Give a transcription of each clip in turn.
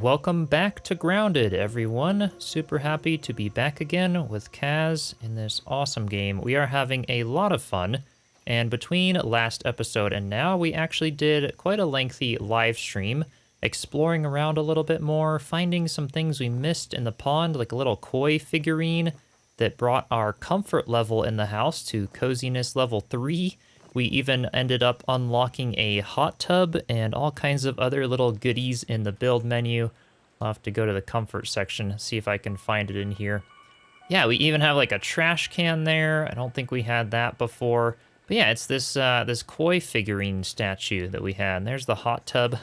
Welcome back to Grounded, everyone. Super happy to be back again with Kaz in this awesome game. We are having a lot of fun, and between last episode and now, we actually did quite a lengthy live stream, exploring around a little bit more, finding some things we missed in the pond, like a little koi figurine that brought our comfort level in the house to coziness level 3. We even ended up unlocking a hot tub and all kinds of other little goodies in the build menu. I'll have to go to the comfort section, see if I can find it in here. Yeah, we even have like a trash can there. I don't think we had that before. But yeah, it's this koi figurine statue that we had. And there's the hot tub.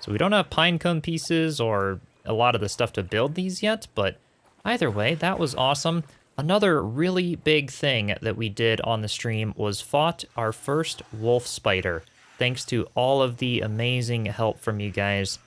So we don't have pine cone pieces or a lot of the stuff to build these yet, but either way, that was awesome. Another really big thing that we did on the stream was fought our first wolf spider, thanks to all of the amazing help from you guys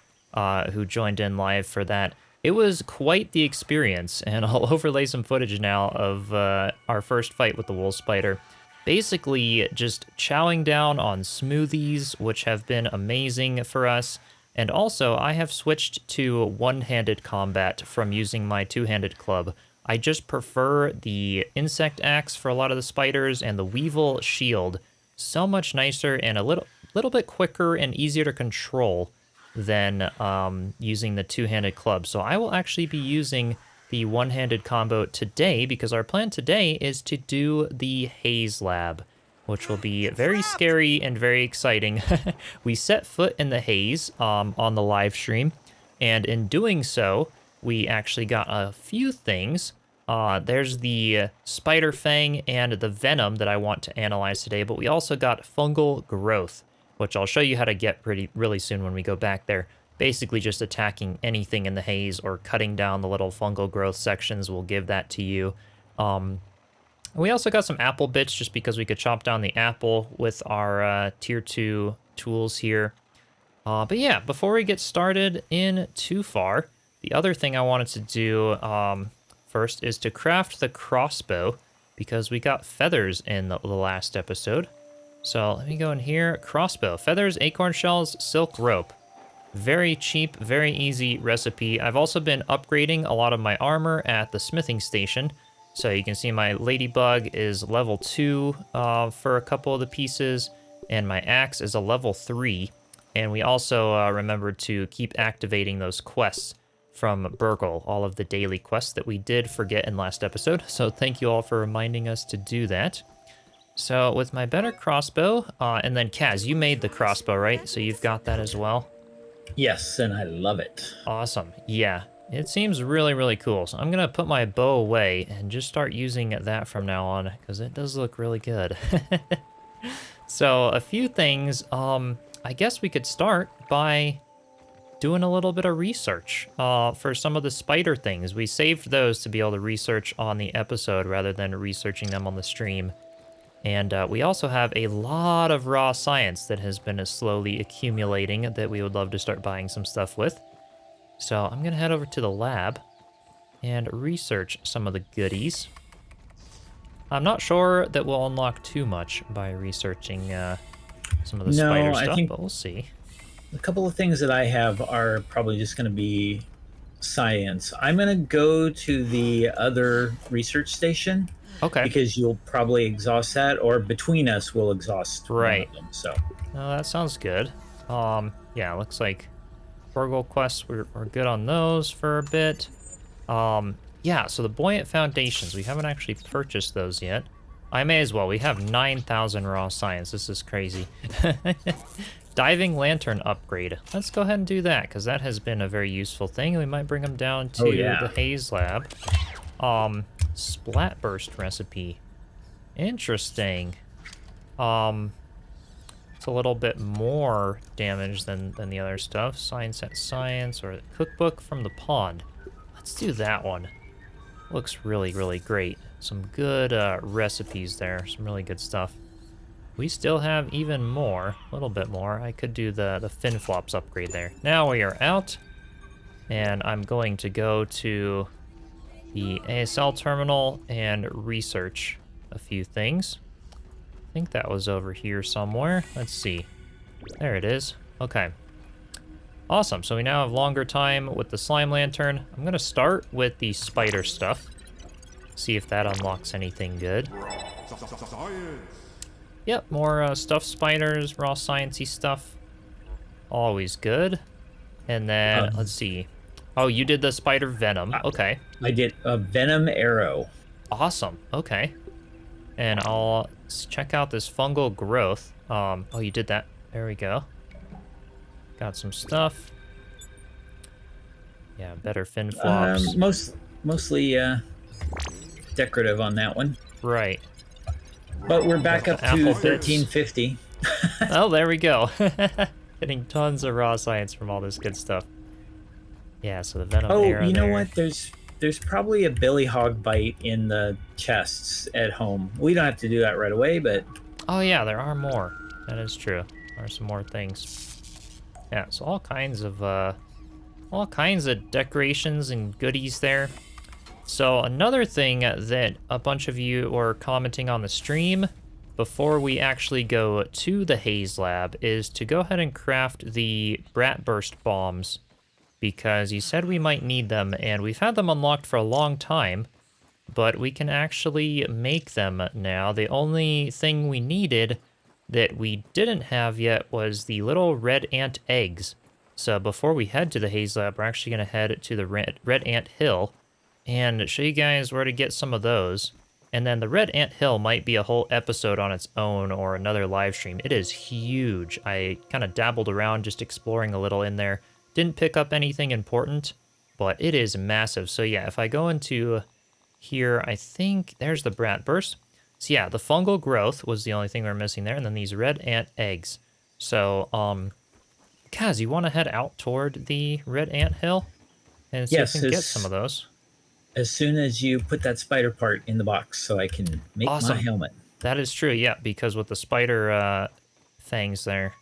who joined in live for that. It was quite the experience, and I'll overlay some footage now of our first fight with the wolf spider. Basically, just chowing down on smoothies, which have been amazing for us. And also, I have switched to one-handed combat from using my two-handed club. I just prefer the insect axe for a lot of the spiders and the weevil shield. So much nicer and a little bit quicker and easier to control than using the two-handed club. So I will actually be using the one-handed combo today because our plan today is to do the Haze Lab, which will be very scary and very exciting. We set foot in the haze on the live stream, and in doing so, we actually got a few things. There's the spider fang and the venom that I want to analyze today, but we also got fungal growth, which I'll show you how to get really soon when we go back there. Basically just attacking anything in the haze or cutting down the little fungal growth sections will give that to you. We also got some apple bits just because we could chop down the apple with our tier 2 tools here. But yeah, before we get started in too far, the other thing I wanted to do first is to craft the crossbow because we got feathers in the last episode. So let me go in here. Crossbow, feathers, acorn shells, silk rope. Very cheap, very easy recipe. I've also been upgrading a lot of my armor at the smithing station. So you can see my ladybug is level 2 for a couple of the pieces, and my axe is a level 3. And we also remembered to keep activating those quests from BURG.L, all of the daily quests that we did forget in last episode. So thank you all for reminding us to do that. So with my better crossbow, and then Kaz, you made the crossbow, right? So you've got that as well? Yes, and I love it. Awesome. Yeah, it seems really, really cool. So I'm going to put my bow away and just start using that from now on because it does look really good. So a few things. I guess we could start by doing a little bit of research for some of the spider things. We saved those to be able to research on the episode rather than researching them on the stream. And we also have a lot of raw science that has been slowly accumulating that we would love to start buying some stuff with. So I'm going to head over to the lab and research some of the goodies. I'm not sure that we'll unlock too much by researching some of the spider stuff, but we'll see. A couple of things that I have are probably just going to be science. I'm going to go to the other research station. Okay. Because you'll probably exhaust that, or between us we'll exhaust one of them. So. Oh, that sounds good. Yeah, looks like BURG.L quests, we're good on those for a bit. Yeah, so the buoyant foundations, we haven't actually purchased those yet. I may as well. We have 9,000 raw science. This is crazy. Diving lantern upgrade. Let's go ahead and do that, because that has been a very useful thing. We might bring them down to the Haze Lab. Splat burst recipe. Interesting. It's a little bit more damage than the other stuff. Science at science, or the cookbook from the pond. Let's do that one. Looks really, really great. Some good recipes there. Some really good stuff. We still have even more, a little bit more. I could do the fin flops upgrade there. Now we are out, and I'm going to go to the ASL terminal and research a few things. I think that was over here somewhere. Let's see. There it is. Okay. Awesome, so we now have longer time with the slime lantern. I'm gonna start with the spider stuff. See if that unlocks anything good. Yep, more stuffed spiders, raw sciencey stuff. Always good. And then, let's see. Oh, you did the spider venom. Okay. I did a venom arrow. Awesome. Okay. And I'll check out this fungal growth. Oh, you did that. There we go. Got some stuff. Yeah, better fin flops. Mostly decorative on that one. Right. But we're back up to apple bits. 1350. Oh, there we go. Getting tons of raw science from all this good stuff. Yeah, so the venom arrow Oh, you know there. what? There's probably a billy hog bite in the chests at home. We don't have to do that right away, but... Oh yeah, there are more. That is true. There are some more things. Yeah, so all kinds of decorations and goodies there. So another thing that a bunch of you were commenting on the stream before we actually go to the Haze Lab is to go ahead and craft the Bratburst bombs, because you said we might need them, and we've had them unlocked for a long time, but we can actually make them now. The only thing we needed that we didn't have yet was the little red ant eggs. So before we head to the Haze Lab, we're actually going to head to the red ant hill and show you guys where to get some of those. And then the red ant hill might be a whole episode on its own or another live stream. It is huge. I kind of dabbled around just exploring a little in there. Didn't pick up anything important, but it is massive. So yeah, if I go into here, I think there's the Bratburst. So yeah, the fungal growth was the only thing we were missing there, and then these red ant eggs. So, Kaz, you want to head out toward the red ant hill and see if we can get some of those? As soon as you put that spider part in the box so I can make my helmet. That is true, yeah, because with the spider fangs there,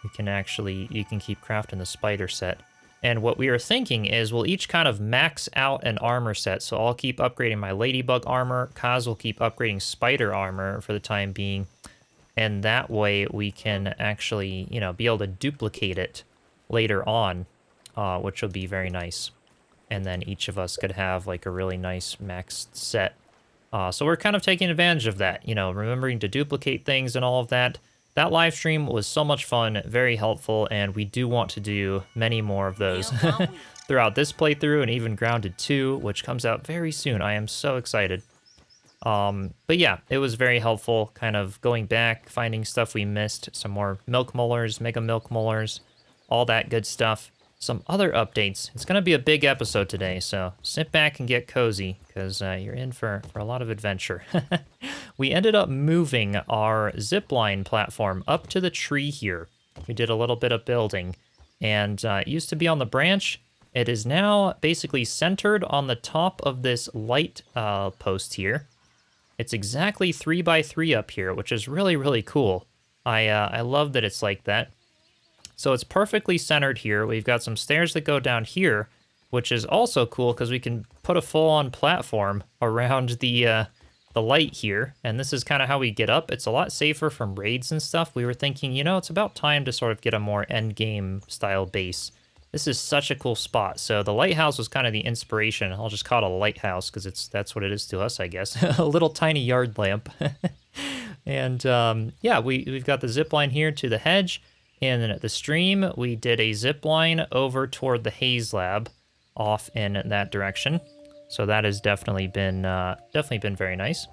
you can keep crafting the spider set. And what we are thinking is we'll each kind of max out an armor set. So I'll keep upgrading my ladybug armor. Kaz will keep upgrading spider armor for the time being. And that way we can actually, be able to duplicate it later on, which will be very nice. And then each of us could have like a really nice maxed set. So we're kind of taking advantage of that, remembering to duplicate things and all of that. That live stream was so much fun, very helpful, and we do want to do many more of those throughout this playthrough and even Grounded 2, which comes out very soon. I am so excited. But yeah, it was very helpful, kind of going back, finding stuff we missed, some more milk molars, mega milk molars, all that good stuff. Some other updates. It's going to be a big episode today, so sit back and get cozy, because you're in for a lot of adventure. We ended up moving our zipline platform up to the tree here. We did a little bit of building, and it used to be on the branch. It is now basically centered on the top of this light post here. It's exactly 3 by 3 up here, which is really, really cool. I love that it's like that. So it's perfectly centered here. We've got some stairs that go down here, which is also cool because we can put a full-on platform around the light here. And this is kind of how we get up. It's a lot safer from raids and stuff. We were thinking, it's about time to sort of get a more endgame style base. This is such a cool spot. So the lighthouse was kind of the inspiration. I'll just call it a lighthouse because that's what it is to us, I guess. A little tiny yard lamp. And yeah, we've got the zip line here to the hedge. And then at the stream, we did a zip line over toward the Haze Lab, off in that direction. So that has definitely been very nice.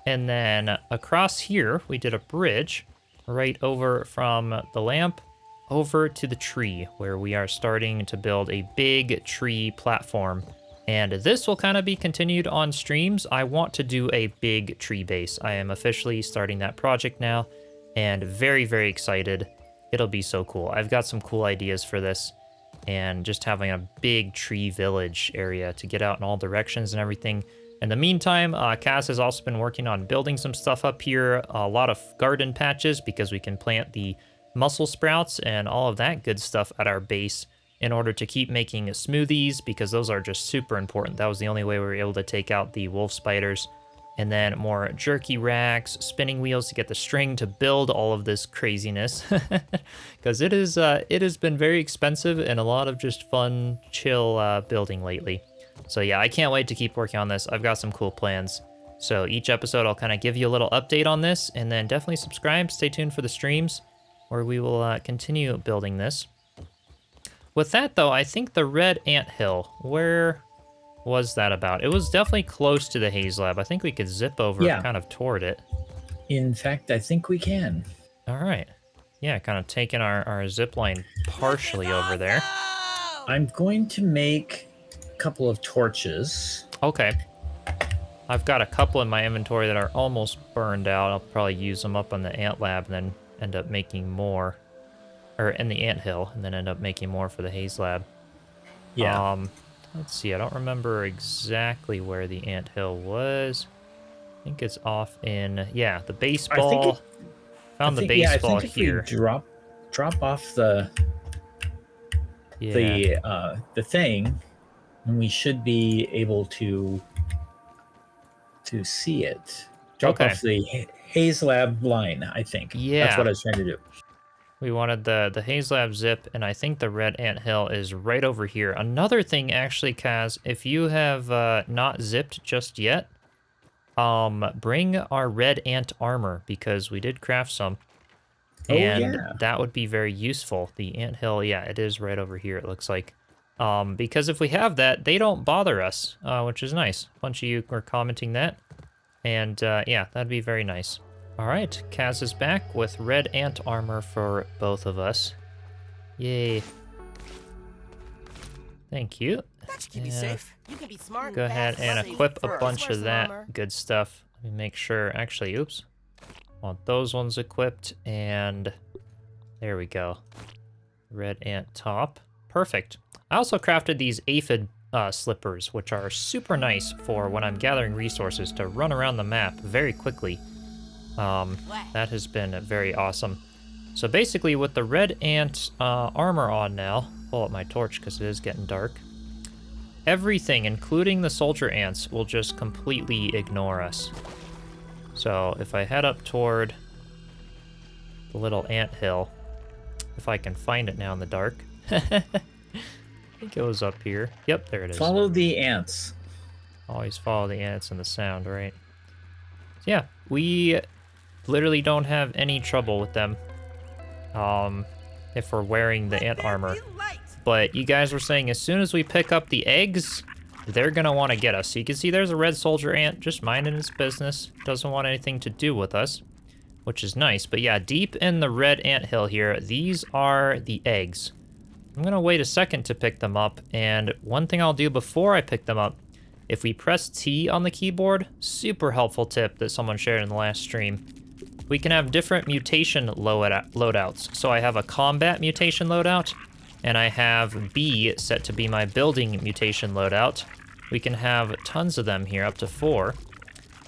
And then across here, we did a bridge right over from the lamp over to the tree, where we are starting to build a big tree platform. And this will kind of be continued on streams. I want to do a big tree base. I am officially starting that project now, and very, very excited. It'll be so cool. I've got some cool ideas for this, and just having a big tree village area to get out in all directions and everything. In the meantime, Kaz has also been working on building some stuff up here, a lot of garden patches, because we can plant the mussel sprouts and all of that good stuff at our base in order to keep making smoothies, because those are just super important. That was the only way we were able to take out the wolf spiders. and then more jerky racks, spinning wheels to get the string to build all of this craziness. Because it has been very expensive and a lot of just fun, chill building lately. So yeah, I can't wait to keep working on this. I've got some cool plans. So each episode I'll kind of give you a little update on this, and then definitely subscribe, stay tuned for the streams, where we will continue building this. With that though, I think the red anthill, where was that about? It was definitely close to the Haze Lab. I think we could zip over kind of toward it. In fact, I think we can. All right. Yeah, kind of taking our zip line partially over there. I'm going to make a couple of torches. Okay. I've got a couple in my inventory that are almost burned out. I'll probably use them up on the ant lab and then end up making more. Or in the anthill, and then end up making more for the Haze Lab. Yeah. Let's see, I don't remember exactly where the anthill was. I think it's off in, yeah, the baseball. Found the baseball here. If we drop off the thing, and we should be able to see it. Drop off the Haze Lab line, I think. Yeah. That's what I was trying to do. We wanted the Haze Lab zip, and I think the red anthill is right over here. Another thing, actually, Kaz, if you have not zipped just yet, bring our red ant armor, because we did craft some. And that would be very useful. The anthill, yeah, it is right over here, it looks like. Because if we have that, they don't bother us, which is nice. A bunch of you were commenting that. And yeah, that'd be very nice. All right, Kaz is back with red ant armor for both of us. Yay. Thank you. That should keep you safe. You can be smart. Go ahead and equip a bunch of that good stuff. Let me make sure, actually, oops. Want those ones equipped, and there we go. Red ant top. Perfect. I also crafted these aphid slippers, which are super nice for when I'm gathering resources to run around the map very quickly. That has been very awesome. So basically with the red ant armor on now, pull up my torch because it is getting dark, everything, including the soldier ants, will just completely ignore us. So if I head up toward the little ant hill, if I can find it now in the dark. I think it was up here. Yep, there it is. Follow the ants. Always follow the ants and the sound, right? So yeah, we literally don't have any trouble with them if we're wearing the ant armor. But you guys were saying as soon as we pick up the eggs, they're gonna want to get us. So you can see there's a red soldier ant just minding his business. Doesn't want anything to do with us, which is nice. But yeah, deep in the red ant hill here, these are the eggs. I'm gonna wait a second to pick them up. And one thing I'll do before I pick them up, if we press T on the keyboard, super helpful tip that someone shared in the last stream, we can have different mutation loadouts. So I have a combat mutation loadout, and I have B set to be my building mutation loadout. We can have tons of them here, up to 4.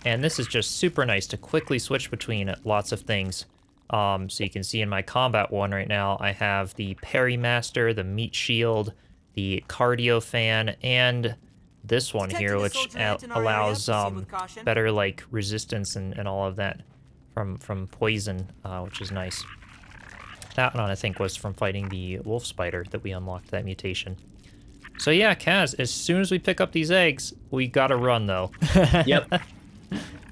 And this is just super nice to quickly switch between lots of things. So you can see in my combat one right now, I have the Parry Master, the Meat Shield, the Cardio Fan, and this one here, which allows better like resistance and all of that from poison, which is nice. That one I think was from fighting the wolf spider that we unlocked that mutation. So yeah, Kaz, as soon as we pick up these eggs, we gotta run though. Yep.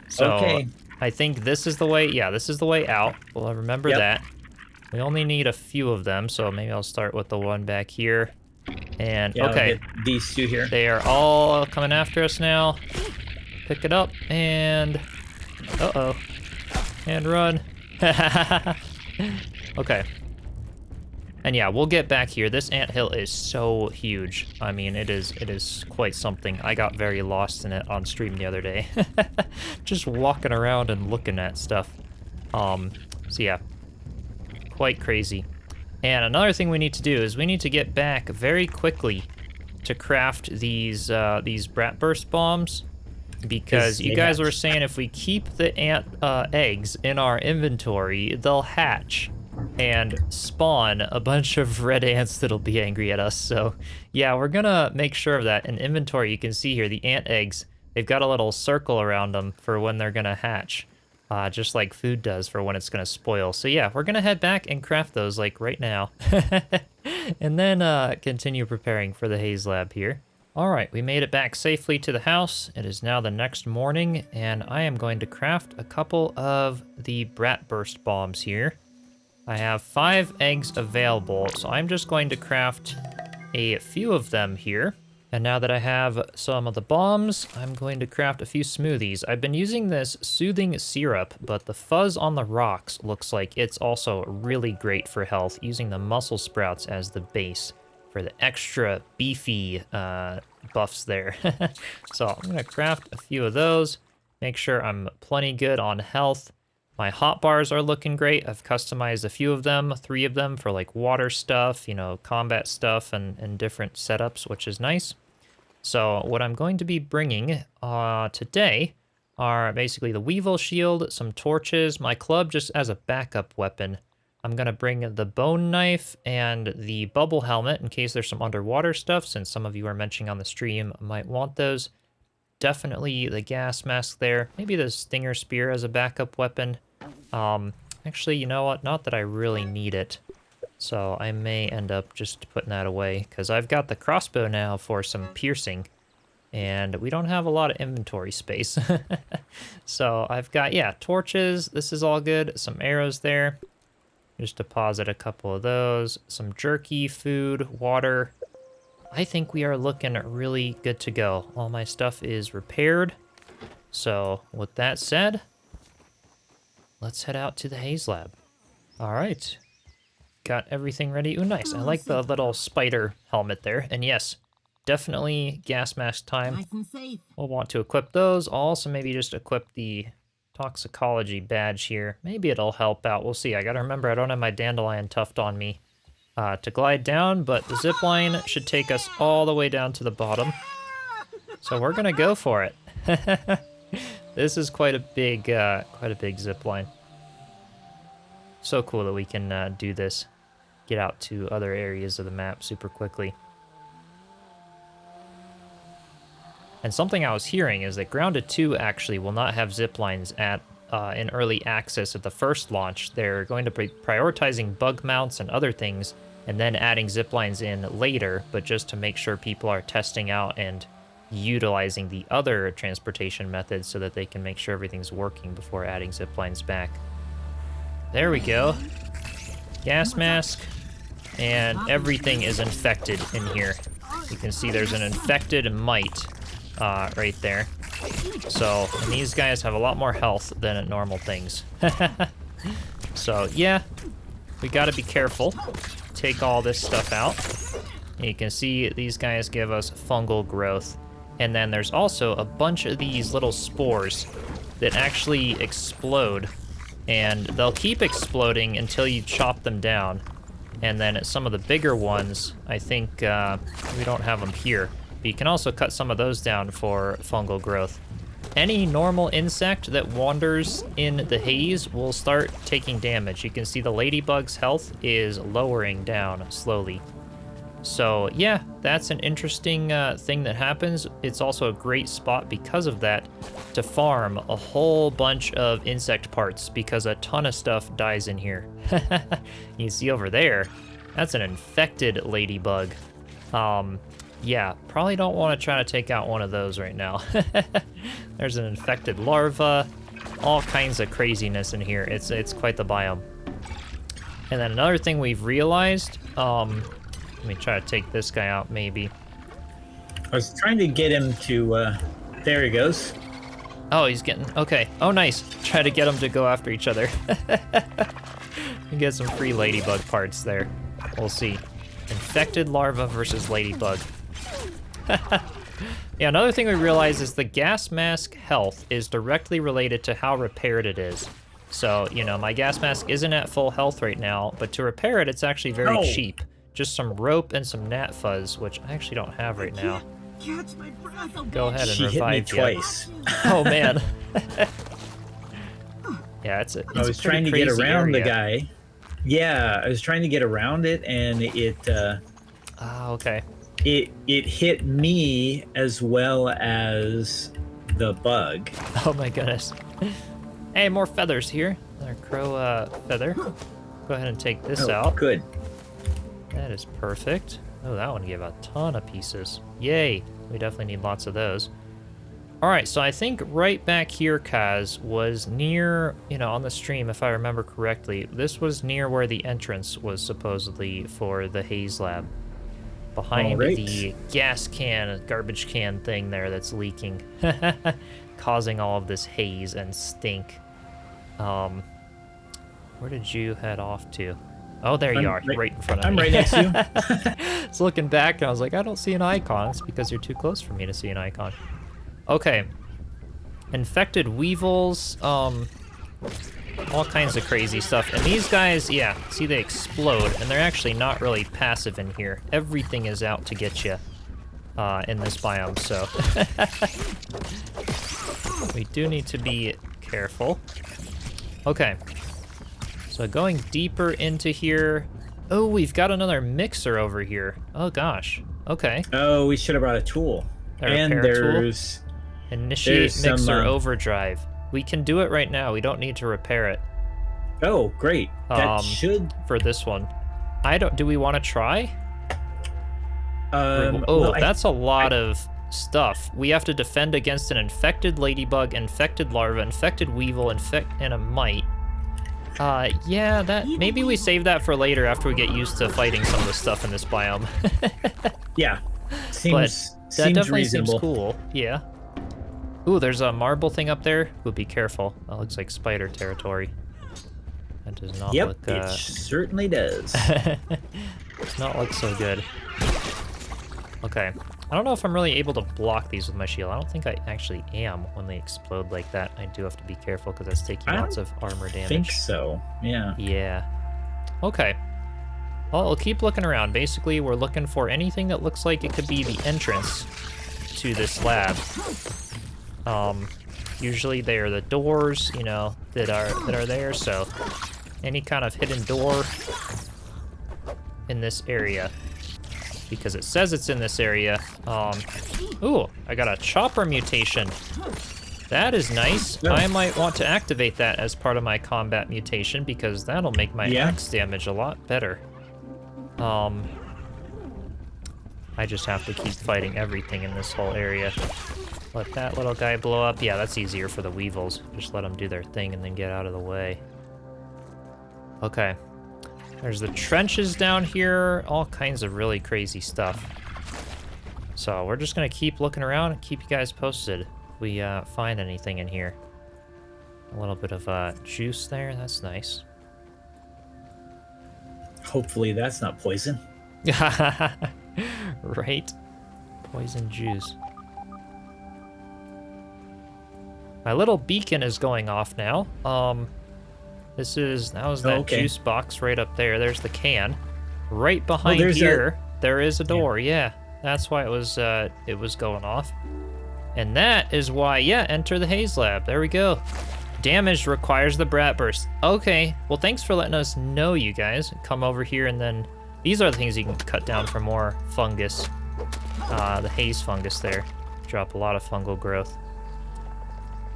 So okay. I think this is the way, yeah, this is the way out. Well, remember that. We only need a few of them, so maybe I'll start with the one back here. And yeah, okay, these two here. They are all coming after us now. Pick it up and uh-oh. And run. Okay. And yeah, we'll get back here. This anthill is so huge. I mean, it is quite something. I got very lost in it on stream the other day. Just walking around and looking at stuff. So yeah, quite crazy. And another thing we need to do is we need to get back very quickly to craft these brat burst bombs, because you guys were saying if we keep the ant eggs in our inventory, they'll hatch and spawn a bunch of red ants that'll be angry at us. So yeah, we're gonna make sure of that. In inventory, you can see here the ant eggs, They've got a little circle around them for when they're gonna hatch, just like food does for when it's gonna spoil. So yeah, we're gonna head back and craft those like right now, and then continue preparing for the Haze Lab here. All right, we made it back safely to the house. It is now the next morning, and I am going to craft a couple of the Brat Burst bombs here. I have 5 eggs available, so I'm just going to craft a few of them here. And now that I have some of the bombs, I'm going to craft a few smoothies. I've been using this soothing syrup, but the fuzz on the rocks looks like it's also really great for health, using the muscle sprouts as the base for the extra beefy buffs there. So I'm gonna craft a few of those, make sure I'm plenty good on health. My hot bars are looking great. I've customized a few of them, 3 of them for like water stuff, you know, combat stuff and different setups, which is nice. So what I'm going to be bringing today are basically the Weevil shield, some torches, my club just as a backup weapon. I'm gonna bring the bone knife and the bubble helmet in case there's some underwater stuff, since some of you are mentioning on the stream might want those. Definitely the gas mask there. Maybe the stinger spear as a backup weapon. Actually, you know what? Not that I really need it. So I may end up just putting that away, because I've got the crossbow now for some piercing, and we don't have a lot of inventory space. So I've got, yeah, torches. This is all good. Some arrows there. Just deposit a couple of those. Some jerky, food, water. I think we are looking really good to go. All my stuff is repaired. So with that said, let's head out to the Haze Lab. All right. Got everything ready. Ooh, nice. I like the little spider helmet there. And yes, definitely gas mask time. Nice and safe. We'll want to equip those. I'll also maybe just equip the toxicology badge here. Maybe it'll help out. We'll see. I gotta remember I don't have my dandelion tuft on me to glide down, but the zipline should take us all the way down to the bottom. So we're gonna go for it. This is quite a big zipline. So cool that we can do this. Get out to other areas of the map super quickly. And something I was hearing is that Grounded 2 actually will not have ziplines at in early access at the first launch. They're going to be prioritizing bug mounts and other things, and then adding ziplines in later, but just to make sure people are testing out and utilizing the other transportation methods so that they can make sure everything's working before adding ziplines back. There we go. Gas mask, and everything is infected in here. You can see there's an infected mite right there. So, and these guys have a lot more health than normal things. So, yeah, we gotta be careful. Take all this stuff out. And you can see these guys give us fungal growth. And then there's also a bunch of these little spores that actually explode. And they'll keep exploding until you chop them down. And then some of the bigger ones, I think we don't have them here. But you can also cut some of those down for fungal growth. Any normal insect that wanders in the haze will start taking damage. You can see the ladybug's health is lowering down slowly. So yeah, that's an interesting thing that happens. It's also a great spot because of that to farm a whole bunch of insect parts, because a ton of stuff dies in here. You see over there, that's an infected ladybug. Yeah, probably don't want to try to take out one of those right now. There's an infected larva, all kinds of craziness in here. It's quite the biome. And then another thing we've realized, let me try to take this guy out maybe. I was trying to get him to, there he goes. Oh, he's getting, okay. Oh, nice. Try to get them to go after each other. You get some free ladybug parts there. We'll see. Infected larva versus ladybug. Yeah, another thing we realize is the gas mask health is directly related to how repaired it is. So, you know, my gas mask isn't at full health right now, but to repair it, it's actually very cheap. Just some rope and some gnat fuzz, which I actually don't have right now. Go ahead and She hit me revive you. twice. Oh, man. Yeah, it's I was trying to get around the guy. Yeah, I was trying to get around it, and it Ah, okay. it hit me as well as the bug. Oh my goodness. Hey, more feathers here. Another crow feather. Go ahead and take this out. Good. That is perfect. Oh, that one gave a ton of pieces. Yay. We definitely need lots of those. All right, so I think right back here, Kaz, was near, on the stream, if I remember correctly, this was near where the entrance was supposedly for the Haze Lab. Behind the gas can, garbage can thing there that's leaking, causing all of this haze and stink. Where did you head off to? Oh, there you are, right in front of me. I'm right next to you. I was looking back, and I was like, I don't see an icon. It's because you're too close for me to see an icon. Okay. Infected weevils, all kinds of crazy stuff. And these guys, yeah, see, they explode, and they're actually not really passive in here. Everything is out to get you in this biome, so we do need to be careful. Okay. So going deeper into here. Oh, we've got another mixer over here. Oh gosh. Okay. Oh, we should have brought a tool. And there's initiate mixer overdrive. We can do it right now. We don't need to repair it. Oh, great. That should for this one. Do we want to try? Well, that's a lot of stuff. We have to defend against an infected ladybug, infected larva, infected weevil, and a mite. Yeah, maybe we save that for later after we get used to fighting some of the stuff in this biome. Yeah, seems definitely reasonable. Seems cool. Yeah. Ooh, there's a marble thing up there. Ooh, be careful. That looks like spider territory. That does not look. Yep, it certainly does. Does not look so good. Okay. I don't know if I'm really able to block these with my shield. I don't think I actually am when they explode like that. I do have to be careful because that's taking lots of armor damage. I think so, yeah. Yeah. Okay. Well, I'll keep looking around. Basically, we're looking for anything that looks like it could be the entrance to this lab. Usually they are the doors, that are there, so any kind of hidden door in this area. Because it says it's in this area. Ooh, I got a chopper mutation. That is nice. Yeah. I might want to activate that as part of my combat mutation because that'll make my axe damage a lot better. I just have to keep fighting everything in this whole area. Let that little guy blow up. Yeah, that's easier for the weevils. Just let them do their thing and then get out of the way. Okay. There's the trenches down here, all kinds of really crazy stuff. So we're just gonna keep looking around and keep you guys posted if we find anything in here. A little bit of juice there, that's nice. Hopefully that's not poison. Right? Poison juice. My little beacon is going off now. That was that juice box right up there. There's the can. Right behind here, there is a door. Yeah, that's why it was going off. And that is why, enter the Haze Lab. There we go. Damage requires the Brat Burst. Okay, well, thanks for letting us know, you guys. Come over here, and then these are the things you can cut down for more fungus. The haze fungus there. Drop a lot of fungal growth.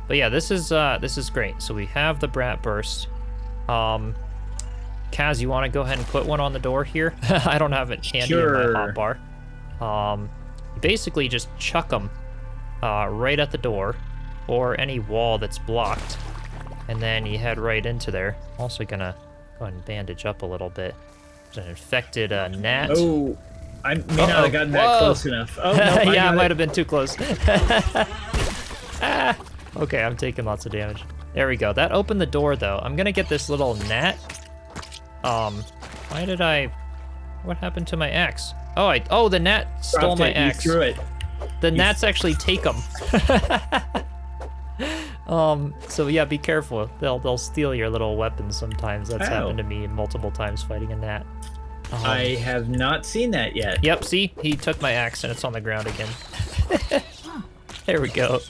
But yeah, this is great. So we have the Brat Burst. Kaz, you want to go ahead and put one on the door here? I don't have it handy in my hotbar. You basically just chuck them right at the door or any wall that's blocked, and then you head right into there. Also gonna go ahead and bandage up a little bit. There's an infected gnat. Oh, I may not have gotten that close enough. Oh, no, yeah, I might have been too close. Okay, I'm taking lots of damage. There we go. That opened the door, though. I'm gonna get this little gnat. What happened to my axe? Oh, the gnat stole my axe. You threw it. The gnats actually take them. So yeah, be careful. They'll steal your little weapons sometimes. That's happened to me multiple times fighting a gnat. I have not seen that yet. Yep, see? He took my axe and it's on the ground again. There we go.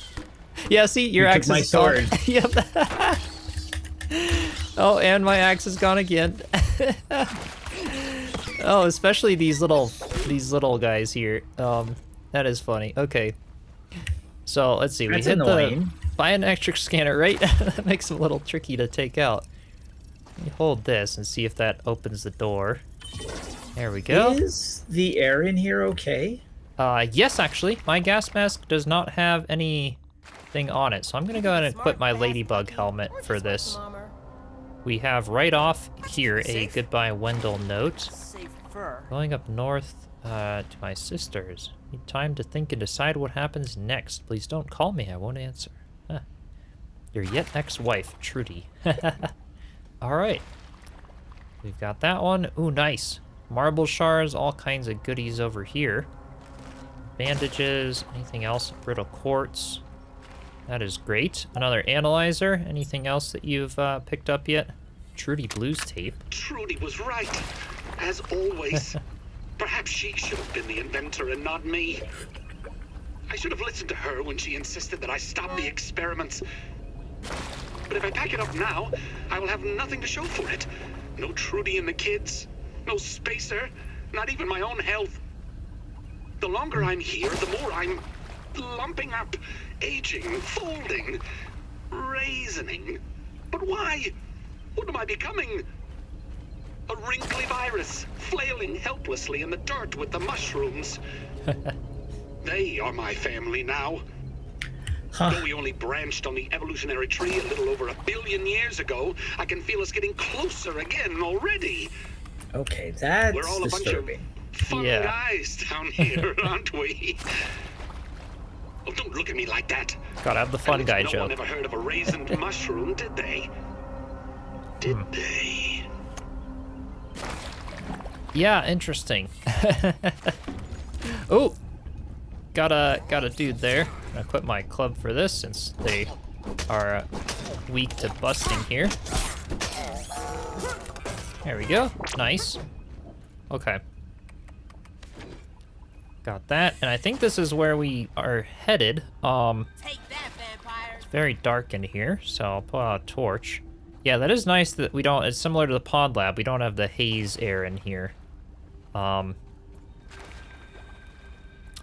Yeah, see, your axe took my is sword. gone. Yep. Oh, and my axe is gone again. Oh, especially these little guys here. That is funny. Okay. So let's see. That's we hit annoying. the biometric scanner, right? That makes it a little tricky to take out. Let me hold this and see if that opens the door. There we go. Is the air in here okay? Yes, actually. My gas mask does not have anything on it, so I'm gonna go ahead and equip my ladybug helmet for this. We have right off here a Safe? goodbye Wendell note. Safe fur. Going up north to my sister's. Need time to think and decide what happens next. Please don't call me, I won't answer. Huh. Your yet ex-wife, Trudy. Alright. We've got that one. Ooh, nice. Marble shards, all kinds of goodies over here. Bandages, anything else? Brittle quartz. That is great. Another analyzer. Anything else that you've picked up yet? Trudy Blues tape. Trudy was right, as always. Perhaps she should have been the inventor and not me. I should have listened to her when she insisted that I stop the experiments. But if I pack it up now, I will have nothing to show for it. No Trudy and the kids, no spacer, not even my own health. The longer I'm here, the more I'm lumping up, aging, folding, raisening. But why? What am I becoming? A wrinkly virus, flailing helplessly in the dirt with the mushrooms. They are my family now. Though we only branched on the evolutionary tree a little over 1 billion years ago, I can feel us getting closer again already. Okay, that's We're all a disturbing. bunch of fun Yeah. guys down here, aren't we? Oh, don't look at me like that. Gotta have the fun guy No joke. one ever heard of a raisined mushroom, did they? Did they? Yeah, interesting. Oh, got a dude there. I quit my club for this since they are weak to busting here. There we go. Nice. Okay. Got that, and I think this is where we are headed. Take that, vampires. Very dark in here, so I'll pull out a torch. Yeah, that is nice that we don't, it's similar to the pod lab, we don't have the haze air in here.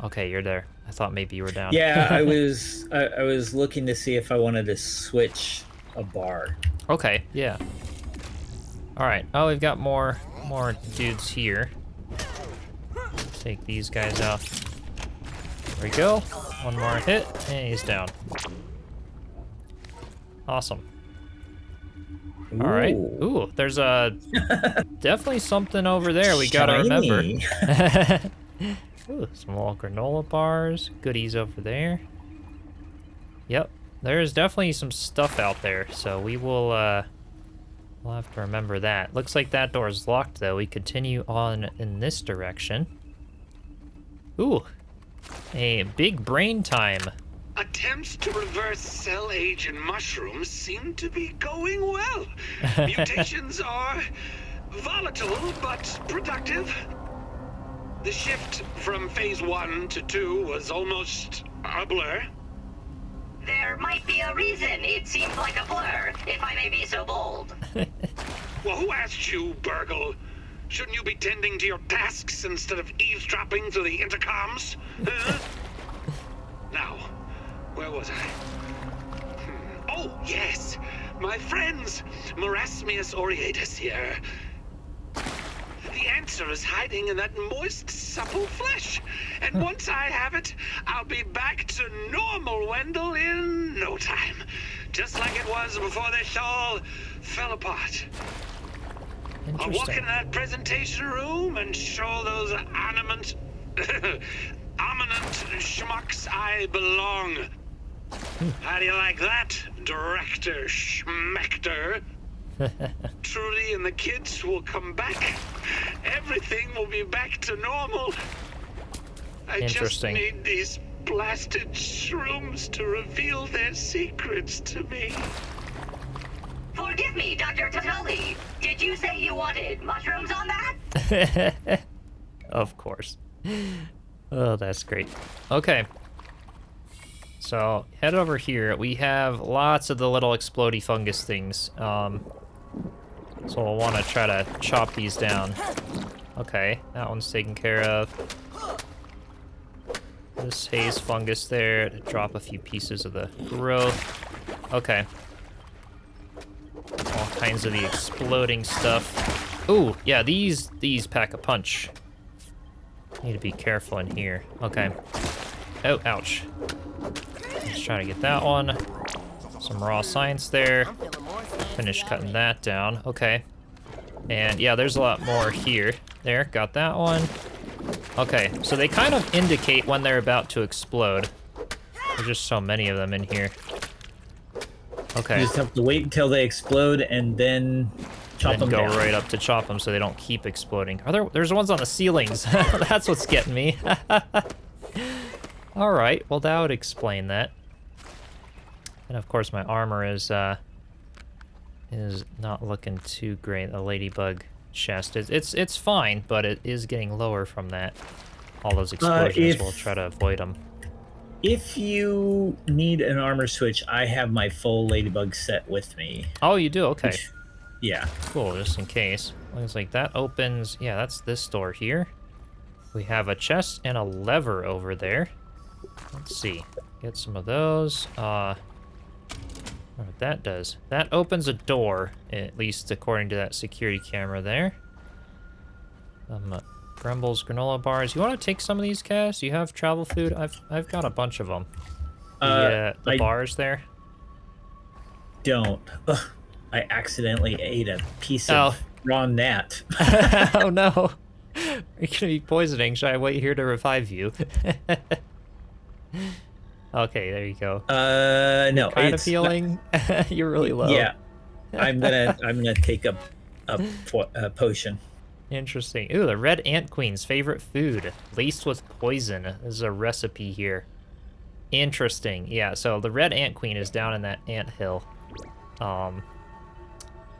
Okay, you're there. I thought maybe you were down. Yeah, I was looking to see if I wanted to switch a bar. Okay, yeah. Alright, oh, we've got more dudes here. Take these guys out. There we go. One more hit, and he's down. Awesome. All right. Ooh, there's definitely something over there we gotta remember. Shiny. Ooh, some little granola bars, goodies over there. Yep, there's definitely some stuff out there, so we will we'll have to remember that. Looks like that door is locked though. We continue on in this direction. Ooh, a big brain time. Attempts to reverse cell age in mushrooms seem to be going well. Mutations are volatile but productive. The shift from phase 1 to 2 was almost a blur. There might be a reason it seems like a blur, if I may be so bold. Well, who asked you, BURG.L? Shouldn't you be tending to your tasks instead of eavesdropping through the intercoms? Huh? Now, where was I? Oh, yes! My friends! Marasmius aureatus here. The answer is hiding in that moist, supple flesh. And once I have it, I'll be back to normal Wendell in no time. Just like it was before this all fell apart. I'll walk in that presentation room and show those ominent schmucks I belong. How do you like that, Director Schmechter? Trudy and the kids will come back. Everything will be back to normal. I just need these blasted shrooms to reveal their secrets to me. Forgive me, Dr. Tatali. Did you say you wanted mushrooms on that? Of course. Oh, that's great. Okay. So, head over here. We have lots of the little explodey fungus things. So we'll want to try to chop these down. Okay, that one's taken care of. this haze fungus there to drop a few pieces of the growth. Okay. All kinds of the exploding stuff. Ooh, yeah, these pack a punch. Need to be careful in here. Okay. Oh, ouch. Let's try to get that one. Some raw science there. Finish cutting that down. Okay. And yeah, there's a lot more here. There, got that one. Okay, so they kind of indicate when they're about to explode. There's just so many of them in here. Okay. You just have to wait until they explode and then chop them down. Go right up to chop them so they don't keep exploding. There's ones on the ceilings. That's what's getting me. All right, well that would explain that. And of course my armor is not looking too great. The ladybug chest it's fine, but it is getting lower from that. All those explosions, we'll try to avoid them. If you need an armor switch, I have my full ladybug set with me. Oh, you do? Okay. Yeah. Cool, just in case. Looks like that opens... Yeah, that's this door here. We have a chest and a lever over there. Let's see. Get some of those. What that does. That opens a door, at least according to that security camera there. Grumbles, granola bars. You want to take some of these, Cass? You have travel food? I've got a bunch of them. The bars there? Don't. Ugh, I accidentally ate a piece of raw gnat. Oh no. You're gonna be poisoning. Should I wait here to revive you? Okay, there you go. No. Kind of healing. You're really low. Yeah. I'm gonna take a potion. Interesting. Ooh, the red ant queen's favorite food, laced with poison. There's a recipe here. Interesting. Yeah, so the red ant queen is down in that ant hill.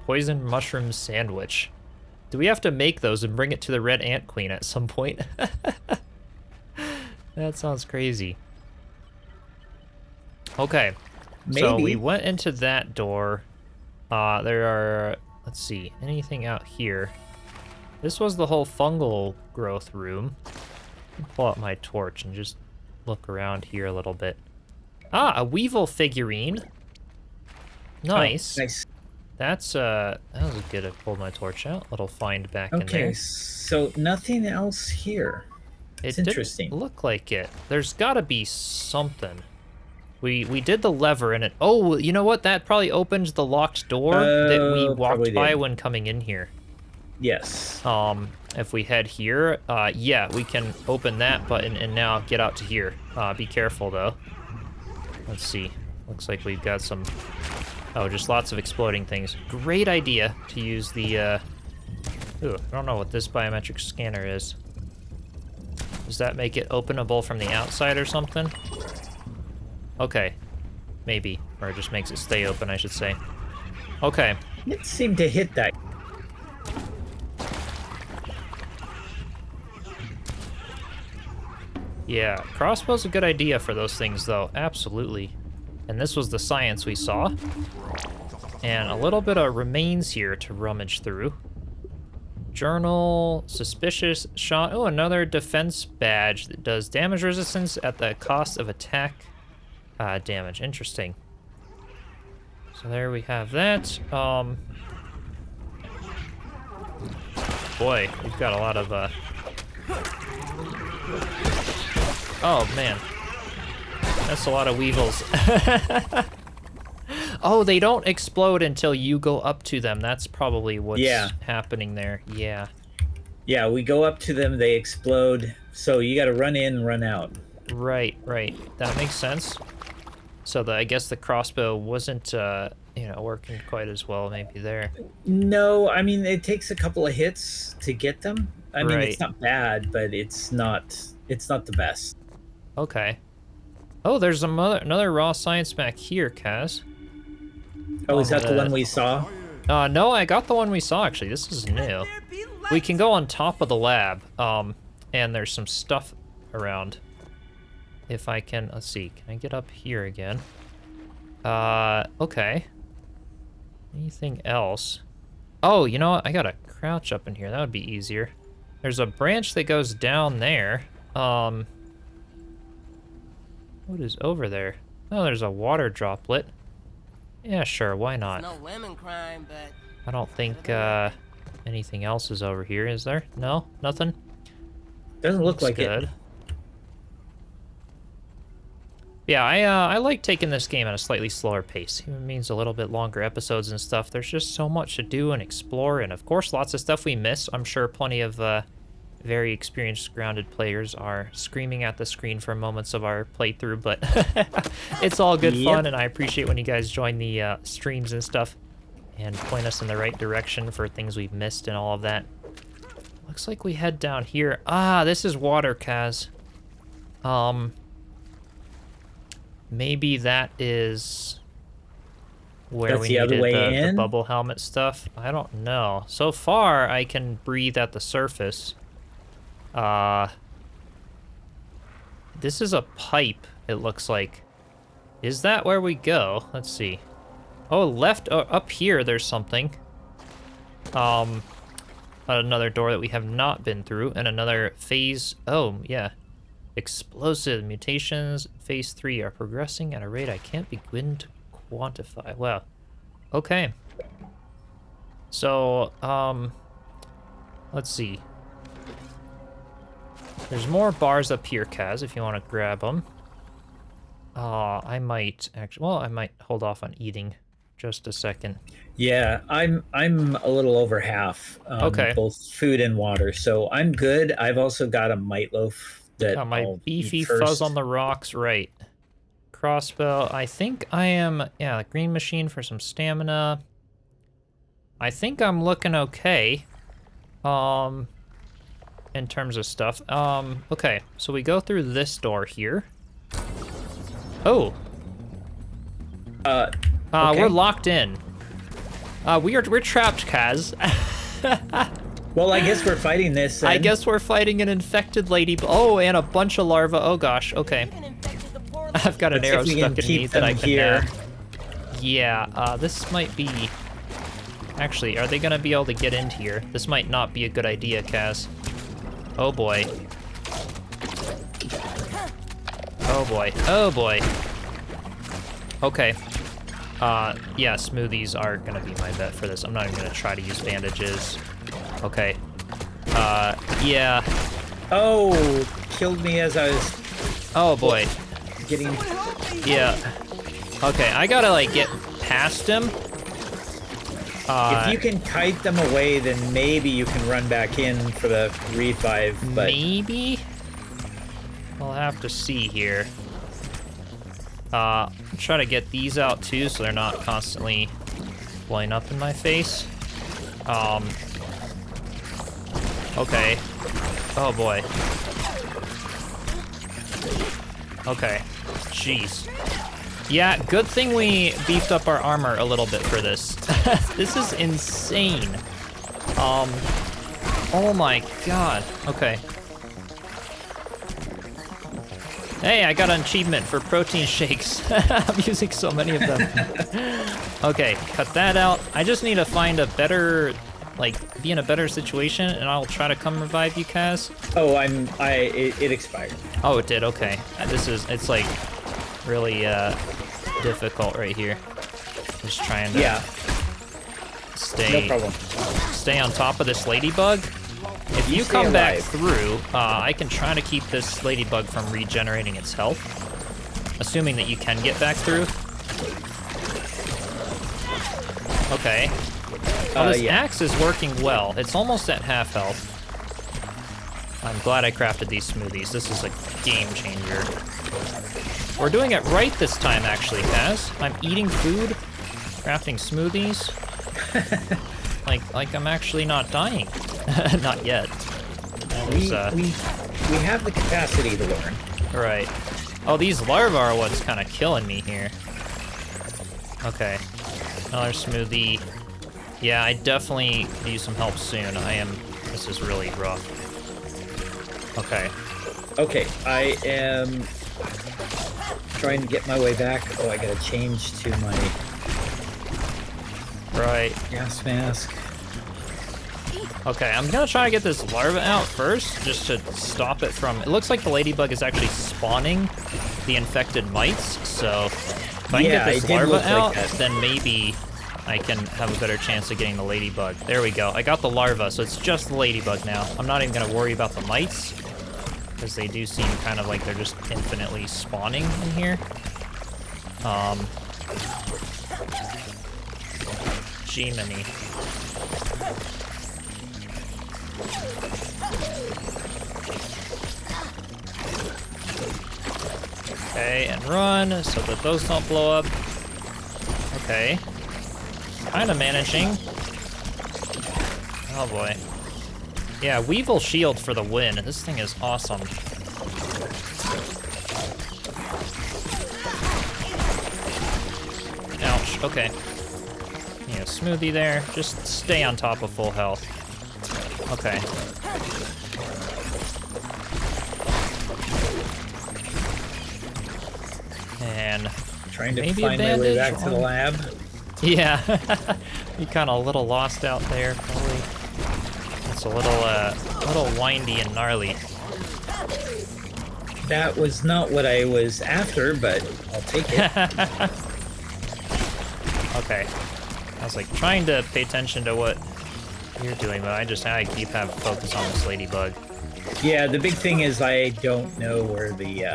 Poison mushroom sandwich. Do we have to make those and bring it to the red ant queen at some point? That sounds crazy. Okay. Maybe. So we went into that door. There are, let's see, anything out here? This was the whole fungal growth room. Pull out my torch and just look around here a little bit. Ah, a Weevil figurine. Nice. Oh, nice. That's that was good. I pulled my torch out. Little find back in there. Okay, so nothing else here. It's interesting. Didn't look like it. There's gotta be something. We did the lever and it. Oh, you know what? That probably opens the locked door that we walked by when coming in here. Yes. If we head here, yeah, we can open that button and now get out to here. Be careful though. Let's see. Looks like we've got some. Oh, just lots of exploding things. Great idea to use the. Ooh, I don't know what this biometric scanner is. Does that make it openable from the outside or something? Okay, maybe, or it just makes it stay open, I should say. Okay. It seemed to hit that. Yeah, crossbow's a good idea for those things, though. Absolutely. And this was the science we saw. And a little bit of remains here to rummage through. Journal, suspicious shot. Oh, another defense badge that does damage resistance at the cost of attack damage. Interesting. So there we have that. Boy, we've got a lot of oh man, that's a lot of weevils. Oh, they don't explode until you go up to them. That's probably what's happening there. Yeah. Yeah, we go up to them, they explode. So you got to run in, run out. Right, right. That makes sense. So I guess the crossbow wasn't, working quite as well maybe there. No, I mean, it takes a couple of hits to get them. I mean, Right. it's not bad, but it's not the best. Okay. Oh, there's another raw science back here, Kaz. Oh, is that the one we saw? No, I got the one we saw, actually. This is new. We can go on top of the lab, and there's some stuff around. If I can, let's see, can I get up here again? Okay. Anything else? Oh, you know what? I gotta crouch up in here. That would be easier. There's a branch that goes down there. What is over there? Oh, there's a water droplet. Yeah, sure, why not? No lemon crime, but I don't think anything else is over here, is there? No? Nothing? Doesn't look like good. it. Yeah, I like taking this game at a slightly slower pace. It means a little bit longer episodes and stuff. There's just so much to do and explore, and of course, lots of stuff we miss. I'm sure plenty of very experienced grounded players are screaming at the screen for moments of our playthrough, but it's all good fun, and I appreciate when you guys join the streams and stuff and point us in the right direction for things we've missed and all of that. Looks like we head down here. Ah, this is water, Kaz. Maybe that is where That's we the other needed way the in? bubble helmet stuff. I don't know. So far, I can breathe at the surface. This is a pipe, it looks like. Is that where we go? Let's see. Oh, left, up here, there's something. Another door that we have not been through, and another phase. Oh, yeah. Explosive mutations, phase 3 are progressing at a rate I can't begin to quantify. Wow. Okay. So, let's see. There's more bars up here, Kaz, if you want to grab them. I might actually, well, I might hold off on eating just a second. Yeah, I'm a little over half. Okay. Both food and water, so I'm good. I've also got a mite loaf that Got my I'll beefy eat first. fuzz on the rocks, right. Crossbow, I think I am, yeah, the green machine for some stamina. I think I'm looking okay, in terms of stuff. Okay, so we go through this door here. Oh. Okay. We're locked in. We're trapped, Kaz. Well, I guess we're fighting this. I then. guess we're fighting an infected lady. Oh, and a bunch of larvae. Oh gosh. Okay. even infected the poor I've got an Let's see arrow if we stuck can in me keep that I them can here. Yeah, this might be... Actually, are they gonna be able to get into here? This might not be a good idea, Kaz. Oh boy. Oh boy. Oh boy. Okay. Yeah, smoothies are gonna be my bet for this. I'm not even gonna try to use bandages. Okay. Yeah. Oh, killed me as I was Oh boy. getting. Yeah. Okay, I gotta like get past him. If you can kite them away, then maybe you can run back in for the revive. But Maybe? I'll have to see here. Try to get these out too so they're not constantly blowing up in my face. Okay. Oh boy. Okay. Jeez. Yeah, good thing we beefed up our armor a little bit for this. This is insane. Oh my god. Okay. Hey, I got an achievement for protein shakes. I'm using so many of them. Okay, cut that out. I just need to find a better, like, be in a better situation, and I'll try to come revive you, Kaz. oh, it expired. Oh, it did, okay. It's like really difficult right here. Just trying to Yeah, stay no problem. stay on top of this ladybug. If you stay come back alive. through, I can try to keep this ladybug from regenerating its health. Assuming that you can get back through. Okay. Oh, this yeah. axe is working well. It's almost at half health. I'm glad I crafted these smoothies. This is a game changer. We're doing it right this time, actually, Kaz. I'm eating food, crafting smoothies. like I'm actually not dying. Not yet. We have the capacity to learn. Right. Oh, these larvae are what's kind of killing me here. Okay. Another smoothie. Yeah, I definitely need some help soon. This is really rough. Okay. Okay, I am trying to get my way back. Oh, I gotta change to my Right. gas mask. Okay, I'm gonna try to get this larva out first, just to stop it from... It looks like the ladybug is actually spawning the infected mites, so if I can Yeah, get it this did look larva like out, that. then maybe I can have a better chance of getting the ladybug. There we go. I got the larva, so it's just the ladybug now. I'm not even gonna worry about the mites, because they do seem kind of like they're just infinitely spawning in here. G-mini. Okay, and run so that those don't blow up. Okay. Kind of managing. Oh boy. Yeah, Weevil Shield for the win. This thing is awesome. Ouch, okay. Yeah, smoothie there. Just stay on top of full health. Okay. And Trying to maybe a find my way bandage back to the on- lab. yeah, you kind of a little lost out there, probably. It's a little windy and gnarly. That was not what I was after, but I'll take it. Okay. I was like trying to pay attention to what you're doing, but I keep having focus on this ladybug. Yeah, the big thing is I don't know where the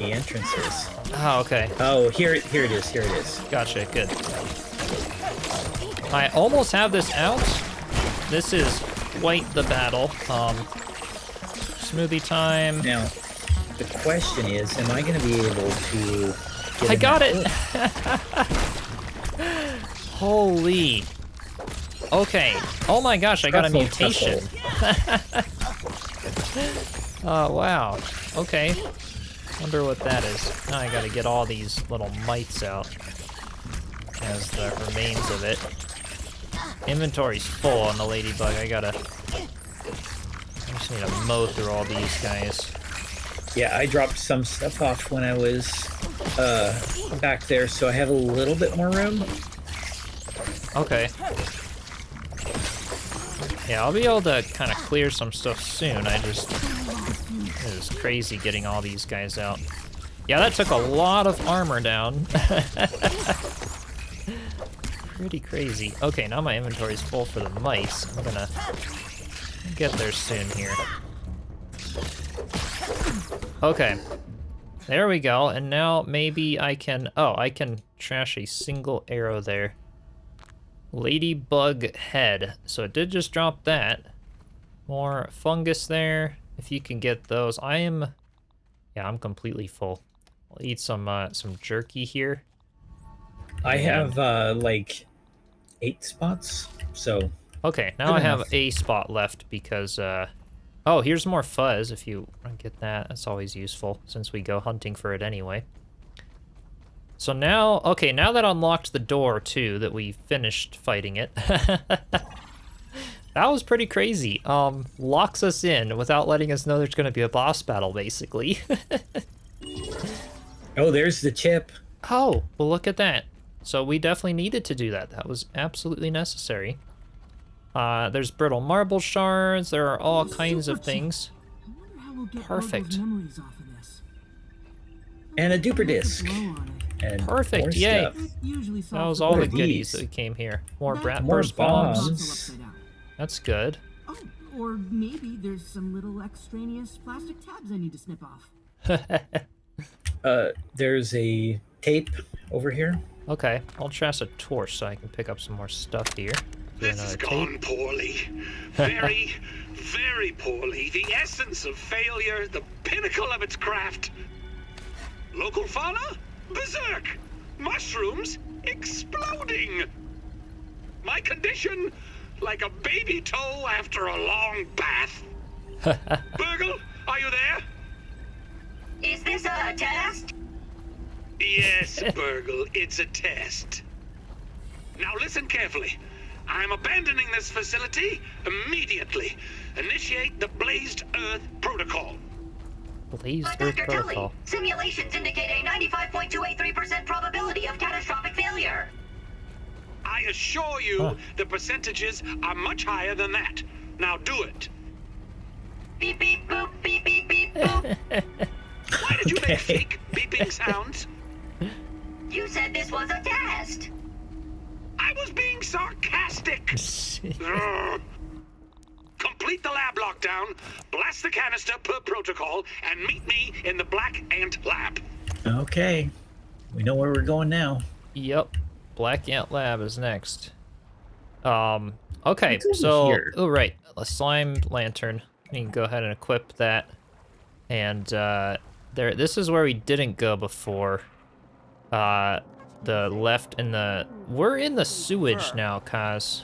entrance is. Oh, okay. Oh, here it is. Here it is. Gotcha, good. I almost have this out. This is quite the battle. Smoothie time. Now, the question is, am I going to be able to? Get I in got that it! hook? Holy. Okay. Oh my gosh, I got a Truffle, mutation. Oh, wow. Okay. Wonder what that is. Now I gotta get all these little mites out as the remains of it. Inventory's full on the ladybug. I just need to mow through all these guys. Yeah, I dropped some stuff off when I was back there, so I have a little bit more room. Okay. Yeah, I'll be able to kind of clear some stuff soon. It is crazy getting all these guys out. Yeah, that took a lot of armor down. Pretty crazy. Okay, now my inventory's full for the mice. I'm gonna get there soon here. Okay. There we go, and now maybe I can... Oh, I can trash a single arrow there. Ladybug head. So it did just drop that. More fungus there. If you can get those. I'm completely full. I'll eat some jerky here. I have like 8 spots, so Okay, now Good I have enough. a spot left because oh, here's more fuzz if you want to get that. That's always useful since we go hunting for it anyway. So now, okay, now that unlocked the door too, that we finished fighting it. That was pretty crazy. Locks us in without letting us know there's going to be a boss battle, basically. oh, there's the chip. Oh, well, look at that. So we definitely needed to do that. That was absolutely necessary. There's brittle marble shards. There are all kinds of things. Perfect. And a duper disc. And Perfect, more yay. stuff. That was all What the are goodies these? that came here. More brat More burst bombs. bombs. That's good. Oh, or maybe there's some little extraneous plastic tabs I need to snip off. There's a tape over here. Okay, I'll trash a torch so I can pick up some more stuff here. Do This has another gone tape. poorly. Very, very poorly. The essence of failure, the pinnacle of its craft. Local fauna? Berserk! Mushrooms? Exploding! My condition? Like a baby toe after a long bath. BURG.L, are you there? Is this a test? Yes, BURG.L, it's a test. Now listen carefully. I'm abandoning this facility immediately. Initiate the Blazed Earth Protocol. Blazed But Earth Dr. Protocol. Tully, simulations indicate a 95.283% probability of catastrophic failure. I assure you Huh. the percentages are much higher than that. Now do it. Beep beep boop beep beep beep boop. Why did you make Okay. fake beeping sounds. You said this was a test. I was being sarcastic. Ugh. Complete the lab lockdown, blast the canister per protocol, and meet me in the Black Ant Lab. Okay. We know where we're going now. Yep. Black Ant Lab is next. Okay, What's over so, here? oh, right, a slime lantern. You can go ahead and equip that. And, this is where we didn't go before. The left and we're in the sewage now, Kaz.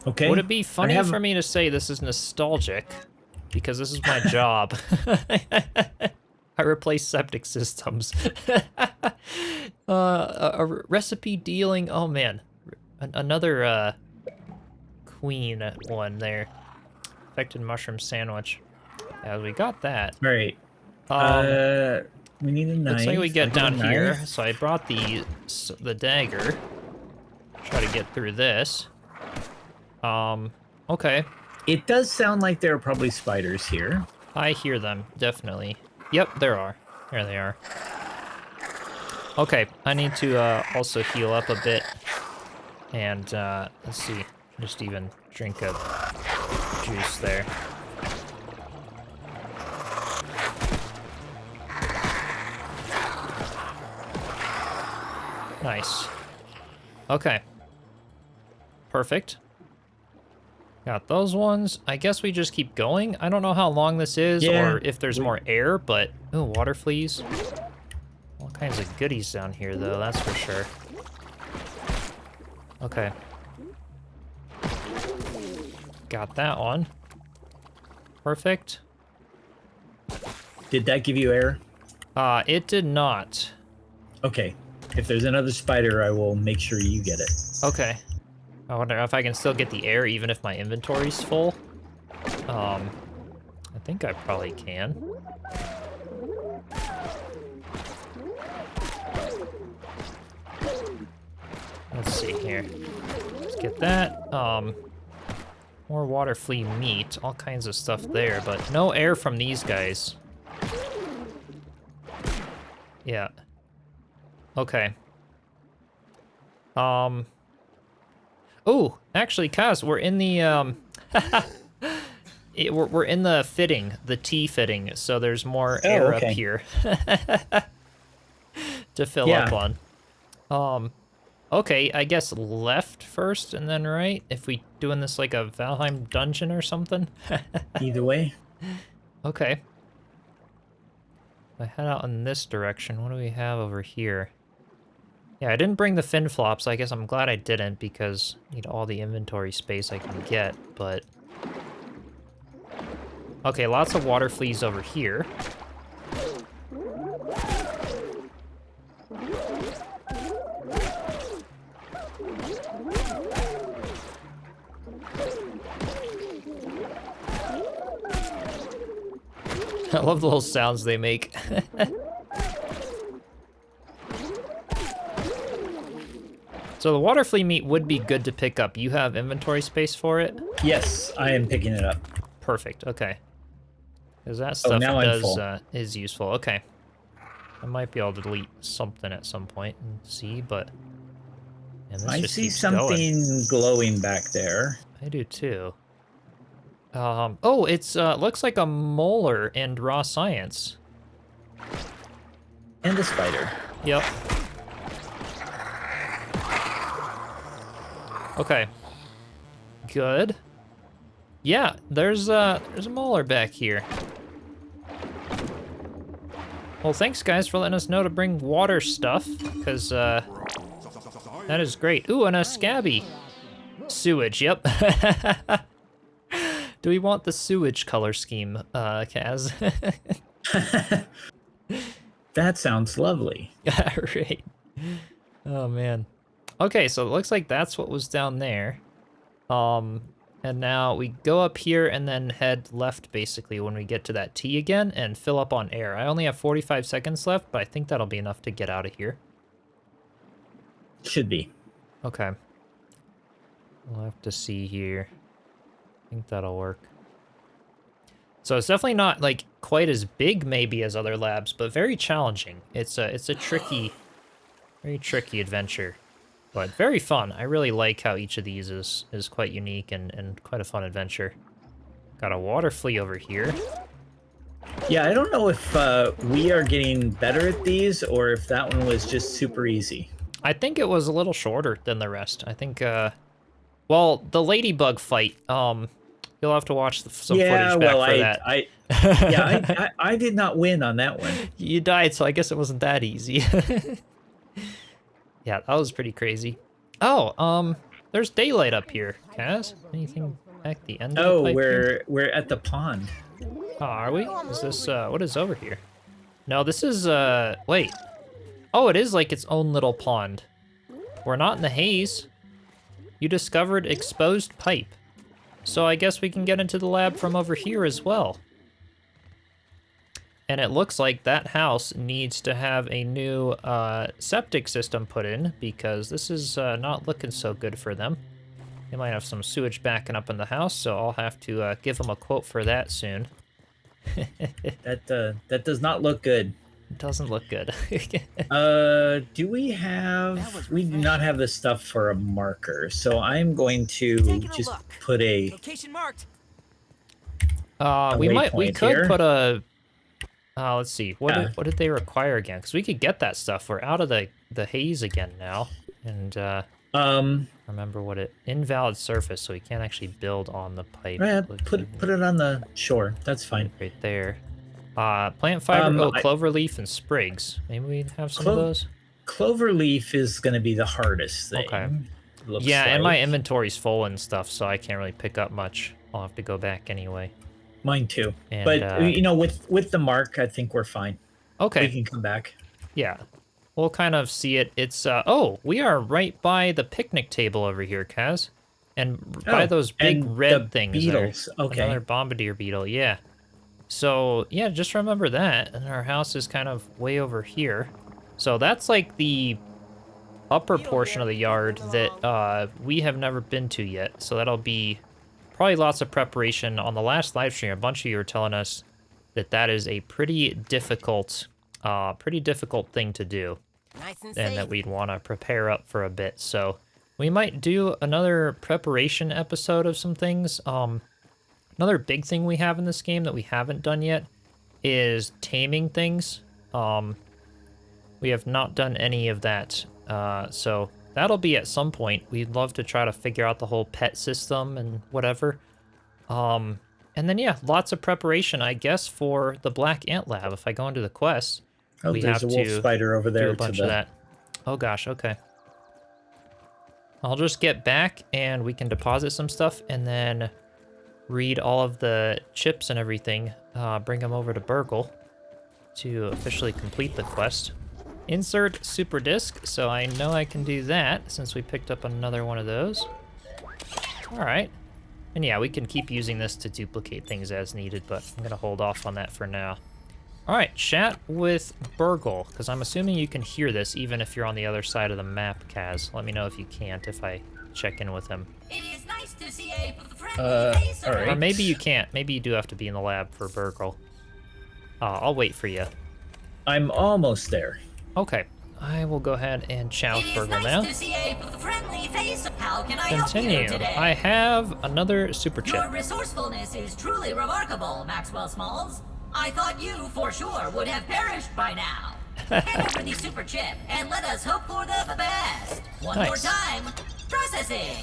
Okay. Would it be funny have- for me to say this is nostalgic? Because this is my job. I replace septic systems. A recipe dealing, oh man. Another, queen one there. Infected mushroom sandwich. Yeah, we got that. All right. We need a knife. Looks like we get I got a down here. knife. So I brought the dagger. Try to get through this. Okay. It does sound like there are probably spiders here. I hear them, definitely. Yep, there are. There they are. Okay, I need to also heal up a bit. And let's see, just even drink a juice there. Nice. Okay. Perfect. Got those ones. I guess we just keep going. I don't know how long this is or if there's more air, but... Ooh, water fleas. All kinds of goodies down here, though, that's for sure. Okay. Got that one. Perfect. Did that give you air? It did not. Okay. If there's another spider, I will make sure you get it. Okay. I wonder if I can still get the air even if my inventory's full. I think I probably can. Let's see here. Let's get that. More water flea meat, all kinds of stuff there, but no air from these guys. Yeah. Okay. Oh, actually, Kaz, we're in the, we're in the fitting, the T fitting, so there's more air up here to fill up on. Okay, I guess left first and then right, if we doing this like a Valheim dungeon or something. Either way. Okay. If I head out in this direction, what do we have over here? Yeah, I didn't bring the fin flops. I guess I'm glad I didn't because I need all the inventory space I can get, but... Okay, lots of water fleas over here. I love the little sounds they make. So the water flea meat would be good to pick up. You have inventory space for it? Yes, I am picking it up. Perfect, okay. Because that stuff is useful. Okay. I might be able to delete something at some point and see, but... Man, this I just see keeps something going. glowing back there. I do too. Oh, it's looks like a molar and raw science. And a spider. Yep. Okay. Good. Yeah, there's a molar back here. Well, thanks guys for letting us know to bring water stuff, because that is great. Ooh, and a scabby. Sewage, yep. Do we want the sewage color scheme, Kaz? That sounds lovely. Right. Oh man. Okay, so it looks like that's what was down there. And now we go up here and then head left basically when we get to that T again and fill up on air. I only have 45 seconds left, but I think that'll be enough to get out of here. Should be. Okay. We'll have to see here. I think that'll work. So it's definitely not like quite as big maybe as other labs, but very challenging. It's a tricky, very tricky adventure, but very fun. I really like how each of these is quite unique and quite a fun adventure. Got a water flea over here. Yeah, I don't know if we are getting better at these or if that one was just super easy. I think it was a little shorter than the rest. I think, well, the ladybug fight, you'll have to watch some footage back for that. I did not win on that one. You died, so I guess it wasn't that easy. Yeah, that was pretty crazy. Oh, there's daylight up here. Kaz, anything at the end of the pipe here? we're at the pond. Oh, are we? Is this, what is over here? No, this is, wait. Oh, it is like its own little pond. We're not in the haze. You discovered exposed pipe. So I guess we can get into the lab from over here as well. And it looks like that house needs to have a new septic system put in because this is not looking so good for them. They might have some sewage backing up in the house, so I'll have to give them a quote for that soon. That does not look good. It doesn't look good. Do we have... We do not have the stuff for a marker, so I'm going to just put a... Location marked. We could here. put a... let's see. What did they require again? Because we could get that stuff. We're out of the haze again now. And, remember what it... Invalid surface, so we can't actually build on the pipe. Put it on the shore. That's fine. Right there. Plant fiber, cloverleaf, and sprigs. Maybe we have some of those? Cloverleaf is going to be the hardest thing. Okay. Looks Yeah, and like. my inventory's full and stuff, so I can't really pick up much. I'll have to go back anyway. Mine too. And, but, you know, with the mark, I think we're fine. Okay. We can come back. Yeah. We'll kind of see it. It's, oh, we are right by the picnic table over here, Kaz. And by those big and red the things. beetles. There. Okay. Another bombardier beetle, yeah. So, yeah, just remember that. And our house is kind of way over here. So that's like the upper portion of the yard that we have never been to yet. So that'll be probably lots of preparation. On the last live stream, a bunch of you were telling us that that is a pretty difficult thing to do. Nice and And safe. that we'd want to prepare up for a bit. So we might do another preparation episode of some things. Another big thing we have in this game that we haven't done yet is taming things. We have not done any of that. So that'll be at some point. We'd love to try to figure out the whole pet system and whatever. And then, yeah, lots of preparation, I guess, for the Black Ant Lab. If I go into the quest, we there's have a wolf to spider over there do a bunch of that. Oh, gosh, okay. I'll just get back and we can deposit some stuff and then read all of the chips and everything, bring them over to BURG.L to officially complete the quest. Insert super disc, so I know I can do that since we picked up another one of those. All right. And yeah, we can keep using this to duplicate things as needed, but I'm gonna hold off on that for now. All right, chat with BURG.L, because I'm assuming you can hear this even if you're on the other side of the map, Kaz. Let me know if you can't if I check in with him. It is nice to see a friendly face. all right. Or maybe you can't. Maybe you do have to be in the lab for BURG.L. I'll wait for you. I'm almost there. Okay, I will go ahead and chat with It is BURG.L nice now. to see a friendly face. How can I help you Continue. today? I have another super chip. Your resourcefulness is truly remarkable, Maxwell Smalls. I thought you, for sure, would have perished by now. Hand over the super chip, and let us hope for the best. One more Nice. time. Processing.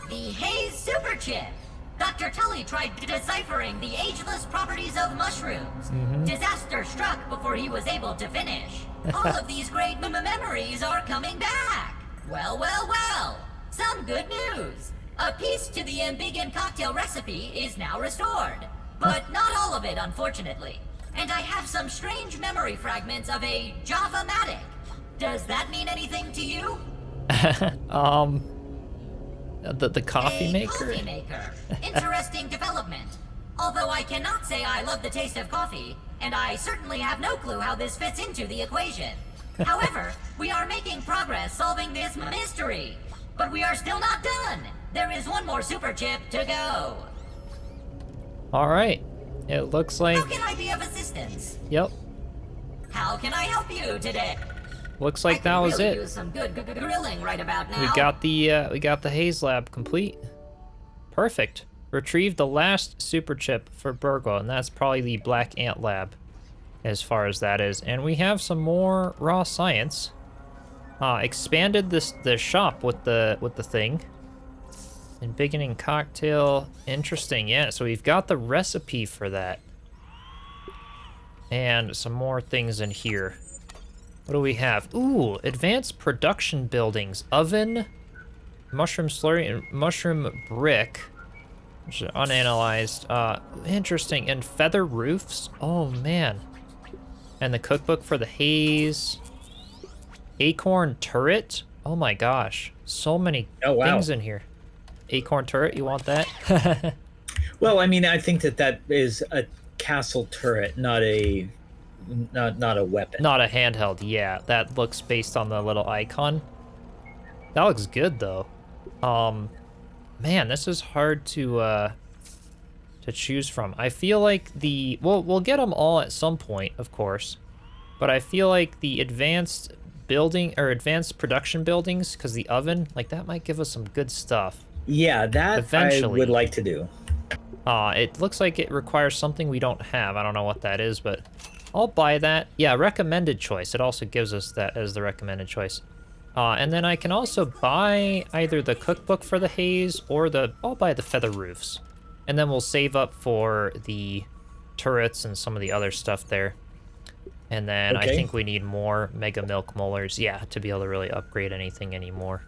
The Haze super chip. Dr. Tully tried deciphering the ageless properties of mushrooms. Disaster struck before he was able to finish. All of these great memories are coming back. Well, well, well. Some good news. A piece to the Ambiguan cocktail recipe is now restored. But not all of it, unfortunately. And I have some strange memory fragments of a Java-matic. Does that mean anything to you? The coffee A maker? coffee maker. Interesting development. Although I cannot say I love the taste of coffee, and I certainly have no clue how this fits into the equation. However, we are making progress solving this mystery. But we are still not done. There is one more super chip to go. All right. It looks like... How can I be of assistance? Yep. How can I help you today? Looks like that was really it. Use some good grilling right about now. We got the Haze Lab complete. Perfect. Retrieved the last super chip for BURG.L, and that's probably the Black Ant Lab, as far as that is. And we have some more raw science. Expanded the shop with the thing. And beginning cocktail. Interesting, yeah. So we've got the recipe for that. And some more things in here. What do we have? Ooh, advanced production buildings. Oven, mushroom slurry, and mushroom brick. Which is unanalyzed. Interesting. And feather roofs. Oh, man. And the cookbook for the haze. Acorn turret. Oh, my gosh. So many things in here. Acorn turret, you want that? Well, I mean, I think that is a castle turret, not a weapon. Not a handheld, yeah. That looks based on the little icon. That looks good, though. Man, this is hard to choose from. I feel like we'll get them all at some point, of course. But I feel like the advanced production buildings, because the oven, like that might give us some good stuff. Yeah, that eventually. I would like to do. It looks like it requires something we don't have. I don't know what that is, but I'll buy that. Yeah, recommended choice. It also gives us that as the recommended choice. And then I can also buy either the cookbook for the haze or I'll buy the feather roofs. And then we'll save up for the turrets and some of the other stuff there. And then I think we need more mega milk molars, yeah, to be able to really upgrade anything anymore.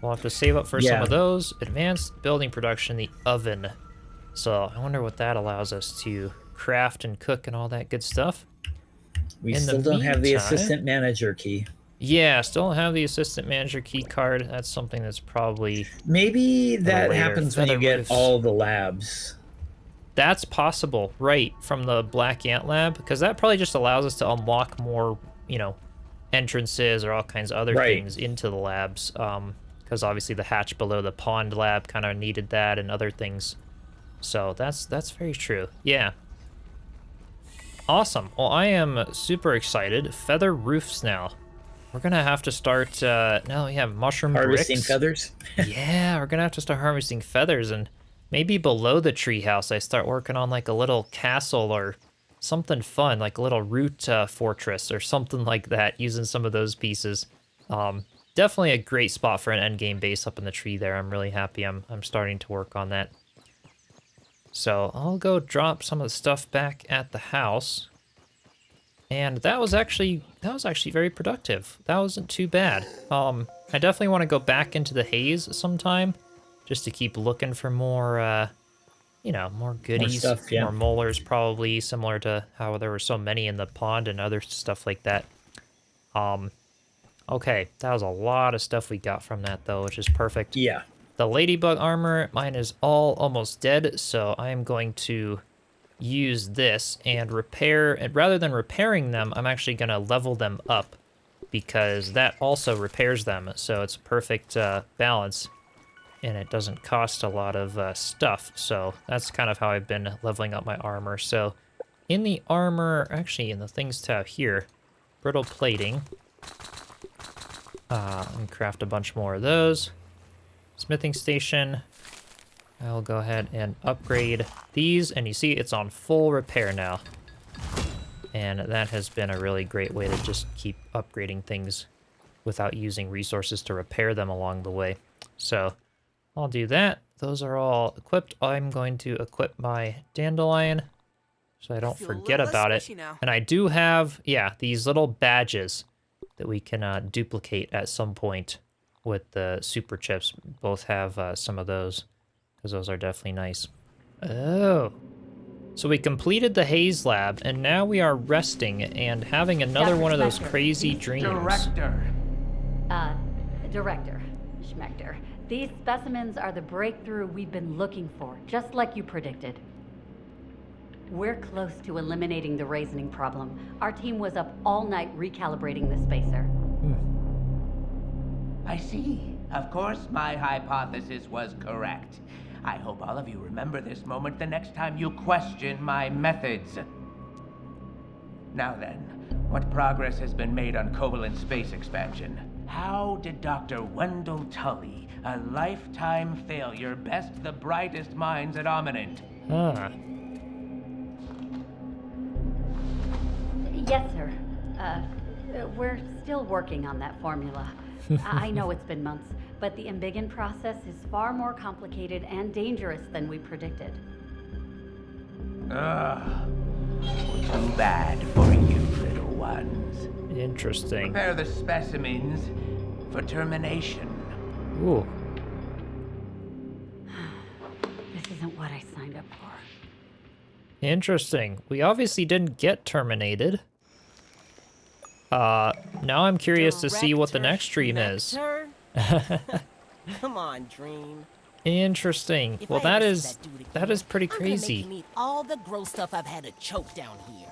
We'll have to save up for some of those. Advanced building production, the oven. So I wonder what that allows us to craft and cook and all that good stuff. We still don't have the assistant manager key. Yeah, still don't have the assistant manager key card. That's something that's probably... Maybe that happens when you get all the labs. That's possible, right, from the Black Ant Lab, because that probably just allows us to unlock more, entrances or all kinds of other things into the labs. Because obviously the hatch below the pond lab kind of needed that and other things. So that's very true. Yeah. Awesome. Well, I am super excited. Feather roofs now. We're gonna have to start. Now we have mushroom harvesting bricks. Feathers. Yeah, we're gonna have to start harvesting feathers, and maybe below the treehouse, I start working on like a little castle or something fun, like a little root fortress or something like that, using some of those pieces. Definitely a great spot for an endgame base up in the tree there. I'm really happy. I'm starting to work on that. So I'll go drop some of the stuff back at the house. And that was actually very productive. That wasn't too bad. I definitely want to go back into the haze sometime, just to keep looking for more, more goodies, more stuff, yeah. More molars, probably similar to how there were so many in the pond and other stuff like that. Okay, that was a lot of stuff we got from that though, which is perfect. Yeah. The ladybug armor, mine is all almost dead, so I am going to use this and repair, and rather than repairing them, I'm actually going to level them up because that also repairs them, so it's a perfect balance, and it doesn't cost a lot of stuff, so that's kind of how I've been leveling up my armor. So in the armor, actually in the things tab here, brittle plating, let me craft a bunch more of those. Smithing station, I'll go ahead and upgrade these, and you see it's on full repair now. And that has been a really great way to just keep upgrading things without using resources to repair them along the way. So I'll do that. Those are all equipped. I'm going to equip my dandelion so I don't forget about it. And I do have, these little badges that we can duplicate at some point with the super chips. Both have some of those, because those are definitely nice. Oh. So we completed the Haze Lab, and now we are resting and having another one of those crazy dreams. Director Schmechter. These specimens are the breakthrough we've been looking for, just like you predicted. We're close to eliminating the raisoning problem. Our team was up all night recalibrating the spacer. I see. Of course, my hypothesis was correct. I hope all of you remember this moment the next time you question my methods. Now then, what progress has been made on covalent space expansion? How did Dr. Wendell Tully, a lifetime failure, best the brightest minds at Ominent? Huh. Yes, sir. We're still working on that formula. I know it's been months, but the embiggen process is far more complicated and dangerous than we predicted. Ugh. Too bad for you, little ones. Interesting. Prepare the specimens for termination. Ooh. This isn't what I signed up for. Interesting. We obviously didn't get terminated. Now I'm curious to see what the next dream is. Come on, Dream. Interesting. If Well, I that ever is see that dude again, that is pretty I'm gonna make crazy. him eat all the gross stuff I've had to choke down here.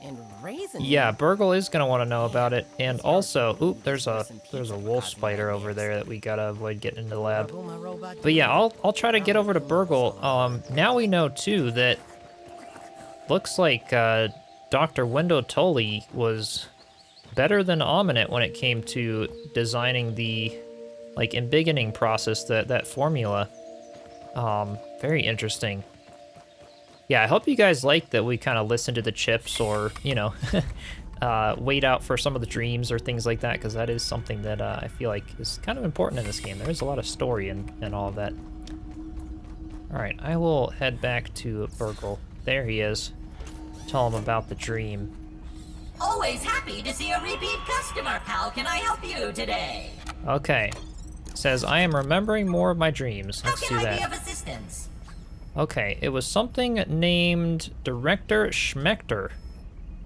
And raisin. Yeah, BURG.L is gonna want to know about it, and also, oop, there's a wolf spider over there that we gotta avoid getting into the lab. But yeah, I'll try to get over to BURG.L. Now we know too that looks like Dr. Wendell Tully was better than Ominent when it came to designing the like embiggening process, that formula. Very interesting. Yeah, I hope you guys like that we kind of listen to the chips, or, you know, wait out for some of the dreams or things like that, because that is something that I feel like is kind of important in this game. There is a lot of story and all of that. Alright, I will head back to BURG.L. There he is. Tell him about the dream. Always happy to see a repeat customer. How can I help you today? Okay. Says, I am remembering more of my dreams. How Let's can do I be that. of assistance? Okay, it was something named Director Schmechter.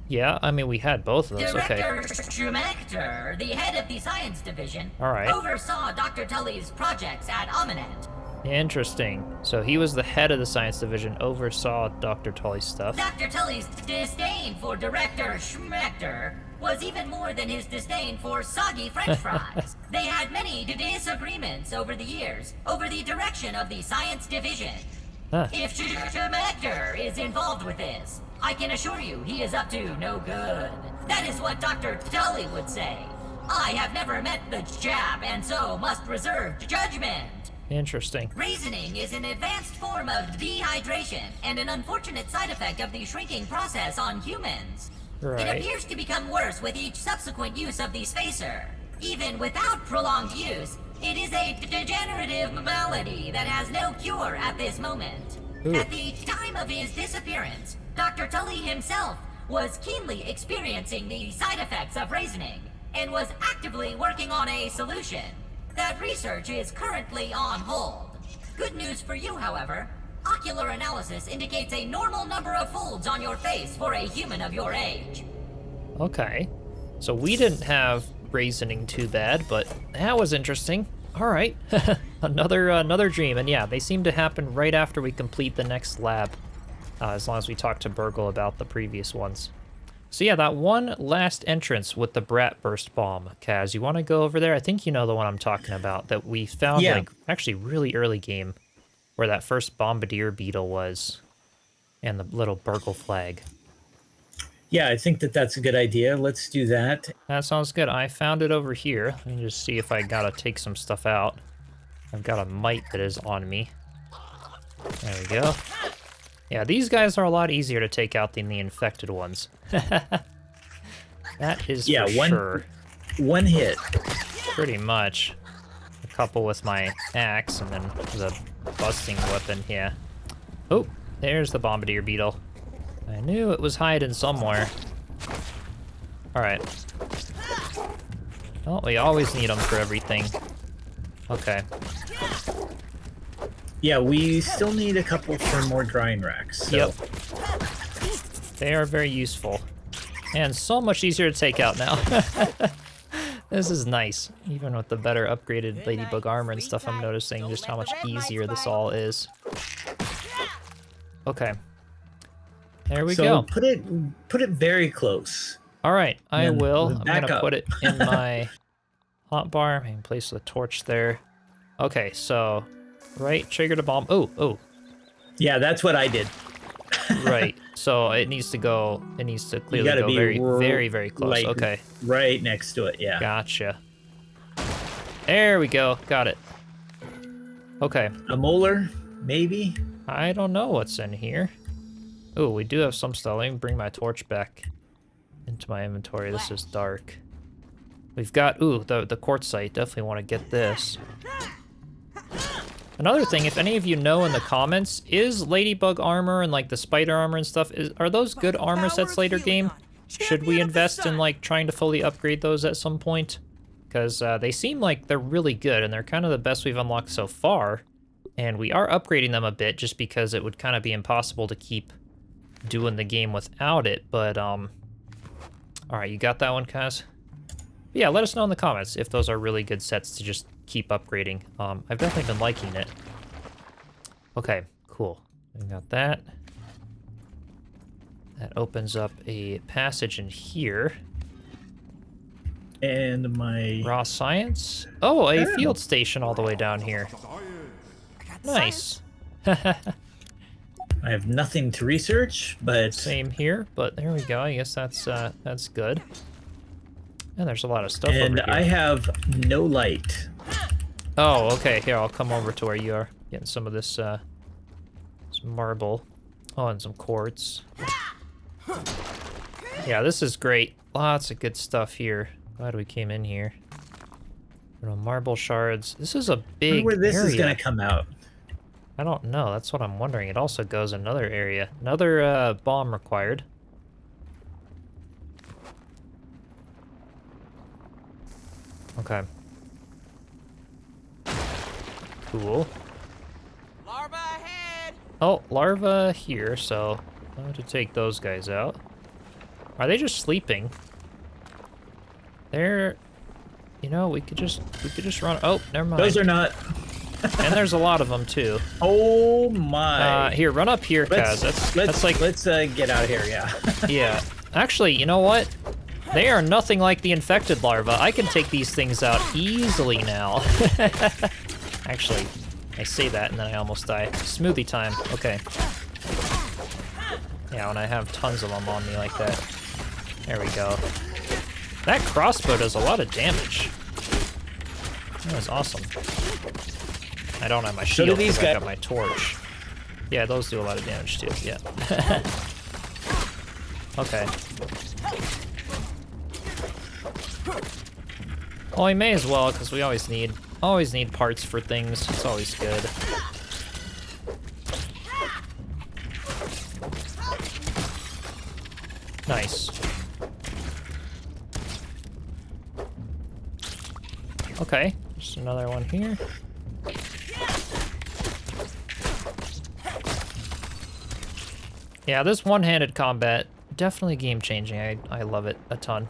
Yeah, I mean, we had both of those. Okay. Director Schmechter, the head of the science division, All right. oversaw Dr. Tully's projects at Ominent. Interesting. So he was the head of the science division, oversaw Dr. Tully's stuff. Dr. Tully's disdain for Director Schmechter was even more than his disdain for soggy French fries. They had many disagreements over the years over the direction of the science division. Huh. If Schmechter is involved with this, I can assure you he is up to no good. That is what Dr. Tully would say. I have never met the chap and so must reserve judgment. Interesting. Raisoning is an advanced form of dehydration and an unfortunate side effect of the shrinking process on humans. Right. It appears to become worse with each subsequent use of the spacer. Even without prolonged use, it is a degenerative malady that has no cure at this moment. Ooh. At the time of his disappearance, Dr. Tully himself was keenly experiencing the side effects of raisoning and was actively working on a solution. That research is currently on hold. Good news for you, however. Ocular analysis indicates a normal number of folds on your face for a human of your age. Okay. So we didn't have raisoning too bad, but that was interesting. All right. another dream. And yeah, they seem to happen right after we complete the next lab, as long as we talk to BURG.L about the previous ones. So yeah, that one last entrance with the Brat Burst Bomb, Kaz, you want to go over there? I think you know the one I'm talking about, that we found, like, actually really early game, where that first Bombardier Beetle was, and the little BURG.L flag. Yeah, I think that's a good idea. Let's do that. That sounds good. I found it over here. Let me just see if I gotta take some stuff out. I've got a mite that is on me. There we go. Yeah, these guys are a lot easier to take out than the infected ones. That is for sure. One hit. Pretty much. A couple with my axe, and then the busting weapon, yeah. Oh, there's the Bombardier Beetle. I knew it was hiding somewhere. Alright. Well, we always need them for everything. Okay. Yeah, we still need a couple for more drying racks. So. Yep. They are very useful. And so much easier to take out now. This is nice. Even with the better upgraded Ladybug armor and stuff, I'm noticing just how much easier this all is. Okay. There we go. Put it very close. All right, I will. I'm back gonna up. put it in my hotbar. I can place the torch there. Okay, so right? Trigger the bomb. Oh, Yeah, that's what I did. right. So it needs to go. It needs to You clearly gotta go be very close. like, Okay, right next to it. Yeah. gotcha. There we go. Got it. Okay. A molar, maybe. I don't know what's in here. Oh, we do have some stuff. Let me bring my torch back into my inventory. This is dark. We've got, the quartzite. Definitely want to get this. Another thing, if any of you know in the comments, is ladybug armor and like the spider armor and stuff, are those good armor sets later game? Should we invest in like trying to fully upgrade those at some point? Because they seem like they're really good and they're kind of the best we've unlocked so far. And we are upgrading them a bit just because it would kind of be impossible to keep doing the game without it. But, all right, you got that one, Kaz? Yeah, let us know in the comments if those are really good sets to just keep upgrading. I've definitely been liking it. Okay, cool. We got that. That opens up a passage in here. And my Raw science? Oh, a field station all the way down here. Nice. I have nothing to research, but Same here, but there we go. I guess that's good. And there's a lot of stuff and over here. I have no light. Oh, okay. Here, I'll come over to where you are. Getting some of this, some marble. Oh, and some quartz. Yeah, this is great. Lots of good stuff here. Glad we came in here. Marble shards. This is a big Where this area. is gonna come out. I don't know. That's what I'm wondering. It also goes another area. Another bomb required. Okay. Cool. Larva ahead! Oh, larva here, so I'm going to take those guys out. Are they just sleeping? They're, you know, we could just run. Oh, never mind. Those are not. And there's a lot of them too. Oh my. Here, run up here, Kaz. That's like. Let's get out of here. Yeah. Yeah. Actually, you know what? They are nothing like the infected larva. I can take these things out easily now. Actually, I say that and then I almost die. Smoothie time. Okay. Yeah, when I have tons of them on me like that. There we go. That crossbow does a lot of damage. That was awesome. I don't have my shield do these because I guys. got my torch. Yeah, those do a lot of damage too, yeah. Okay. Well, we may as well, because we always need parts for things. It's always good. Nice. Okay, just another one here. Yeah, this one-handed combat, definitely game-changing. I love it a ton.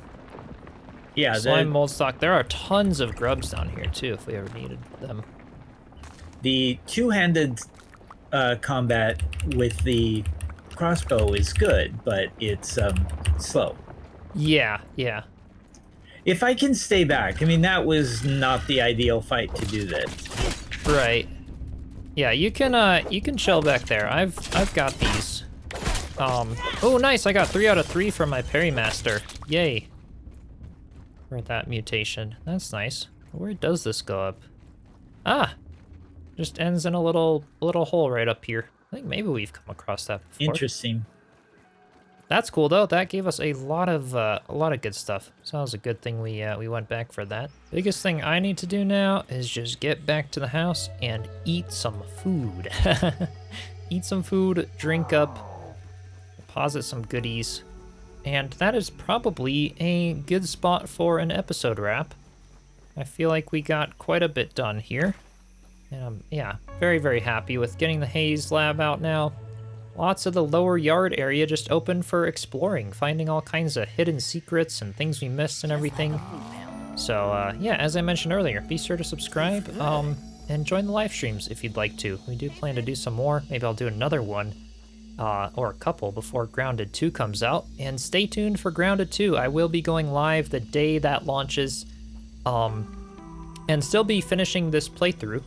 Yeah. Slime mold stock. There are tons of grubs down here too, if we ever needed them. The two-handed combat with the crossbow is good, but it's slow. Yeah, yeah. If I can stay back, I mean, that was not the ideal fight to do that. Right. Yeah, you can chill back there. I've got these. Oh, nice. I got 3 out of 3 from my Parrymaster. Yay. For that mutation. That's nice. Where does this go up? Ah, just ends in a little hole right up here. I think maybe we've come across that before. Interesting. That's cool though. That gave us a lot of good stuff. So that was a good thing we went back for that. Biggest thing I need to do now is just get back to the house and eat some food. Eat some food, drink up, deposit some goodies, and that is probably a good spot for an episode wrap. I feel like we got quite a bit done here. Yeah, very, very happy with getting the Haze Lab out now. Lots of the lower yard area just open for exploring, finding all kinds of hidden secrets and things we missed and everything. So, yeah, as I mentioned earlier, be sure to subscribe and join the live streams if you'd like to. We do plan to do some more. Maybe I'll do another one or a couple before Grounded 2 comes out. And stay tuned for Grounded 2. I will be going live the day that launches and still be finishing this playthrough.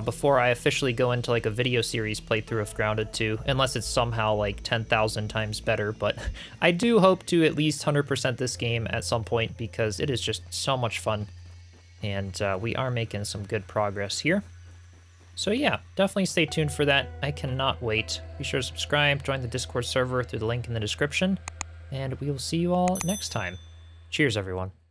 before I officially go into like a video series playthrough of Grounded 2, unless it's somehow like 10,000 times better. But I do hope to at least 100% this game at some point because it is just so much fun. And we are making some good progress here. So yeah, definitely stay tuned for that. I cannot wait. Be sure to subscribe, join the Discord server through the link in the description, and we will see you all next time. Cheers, everyone.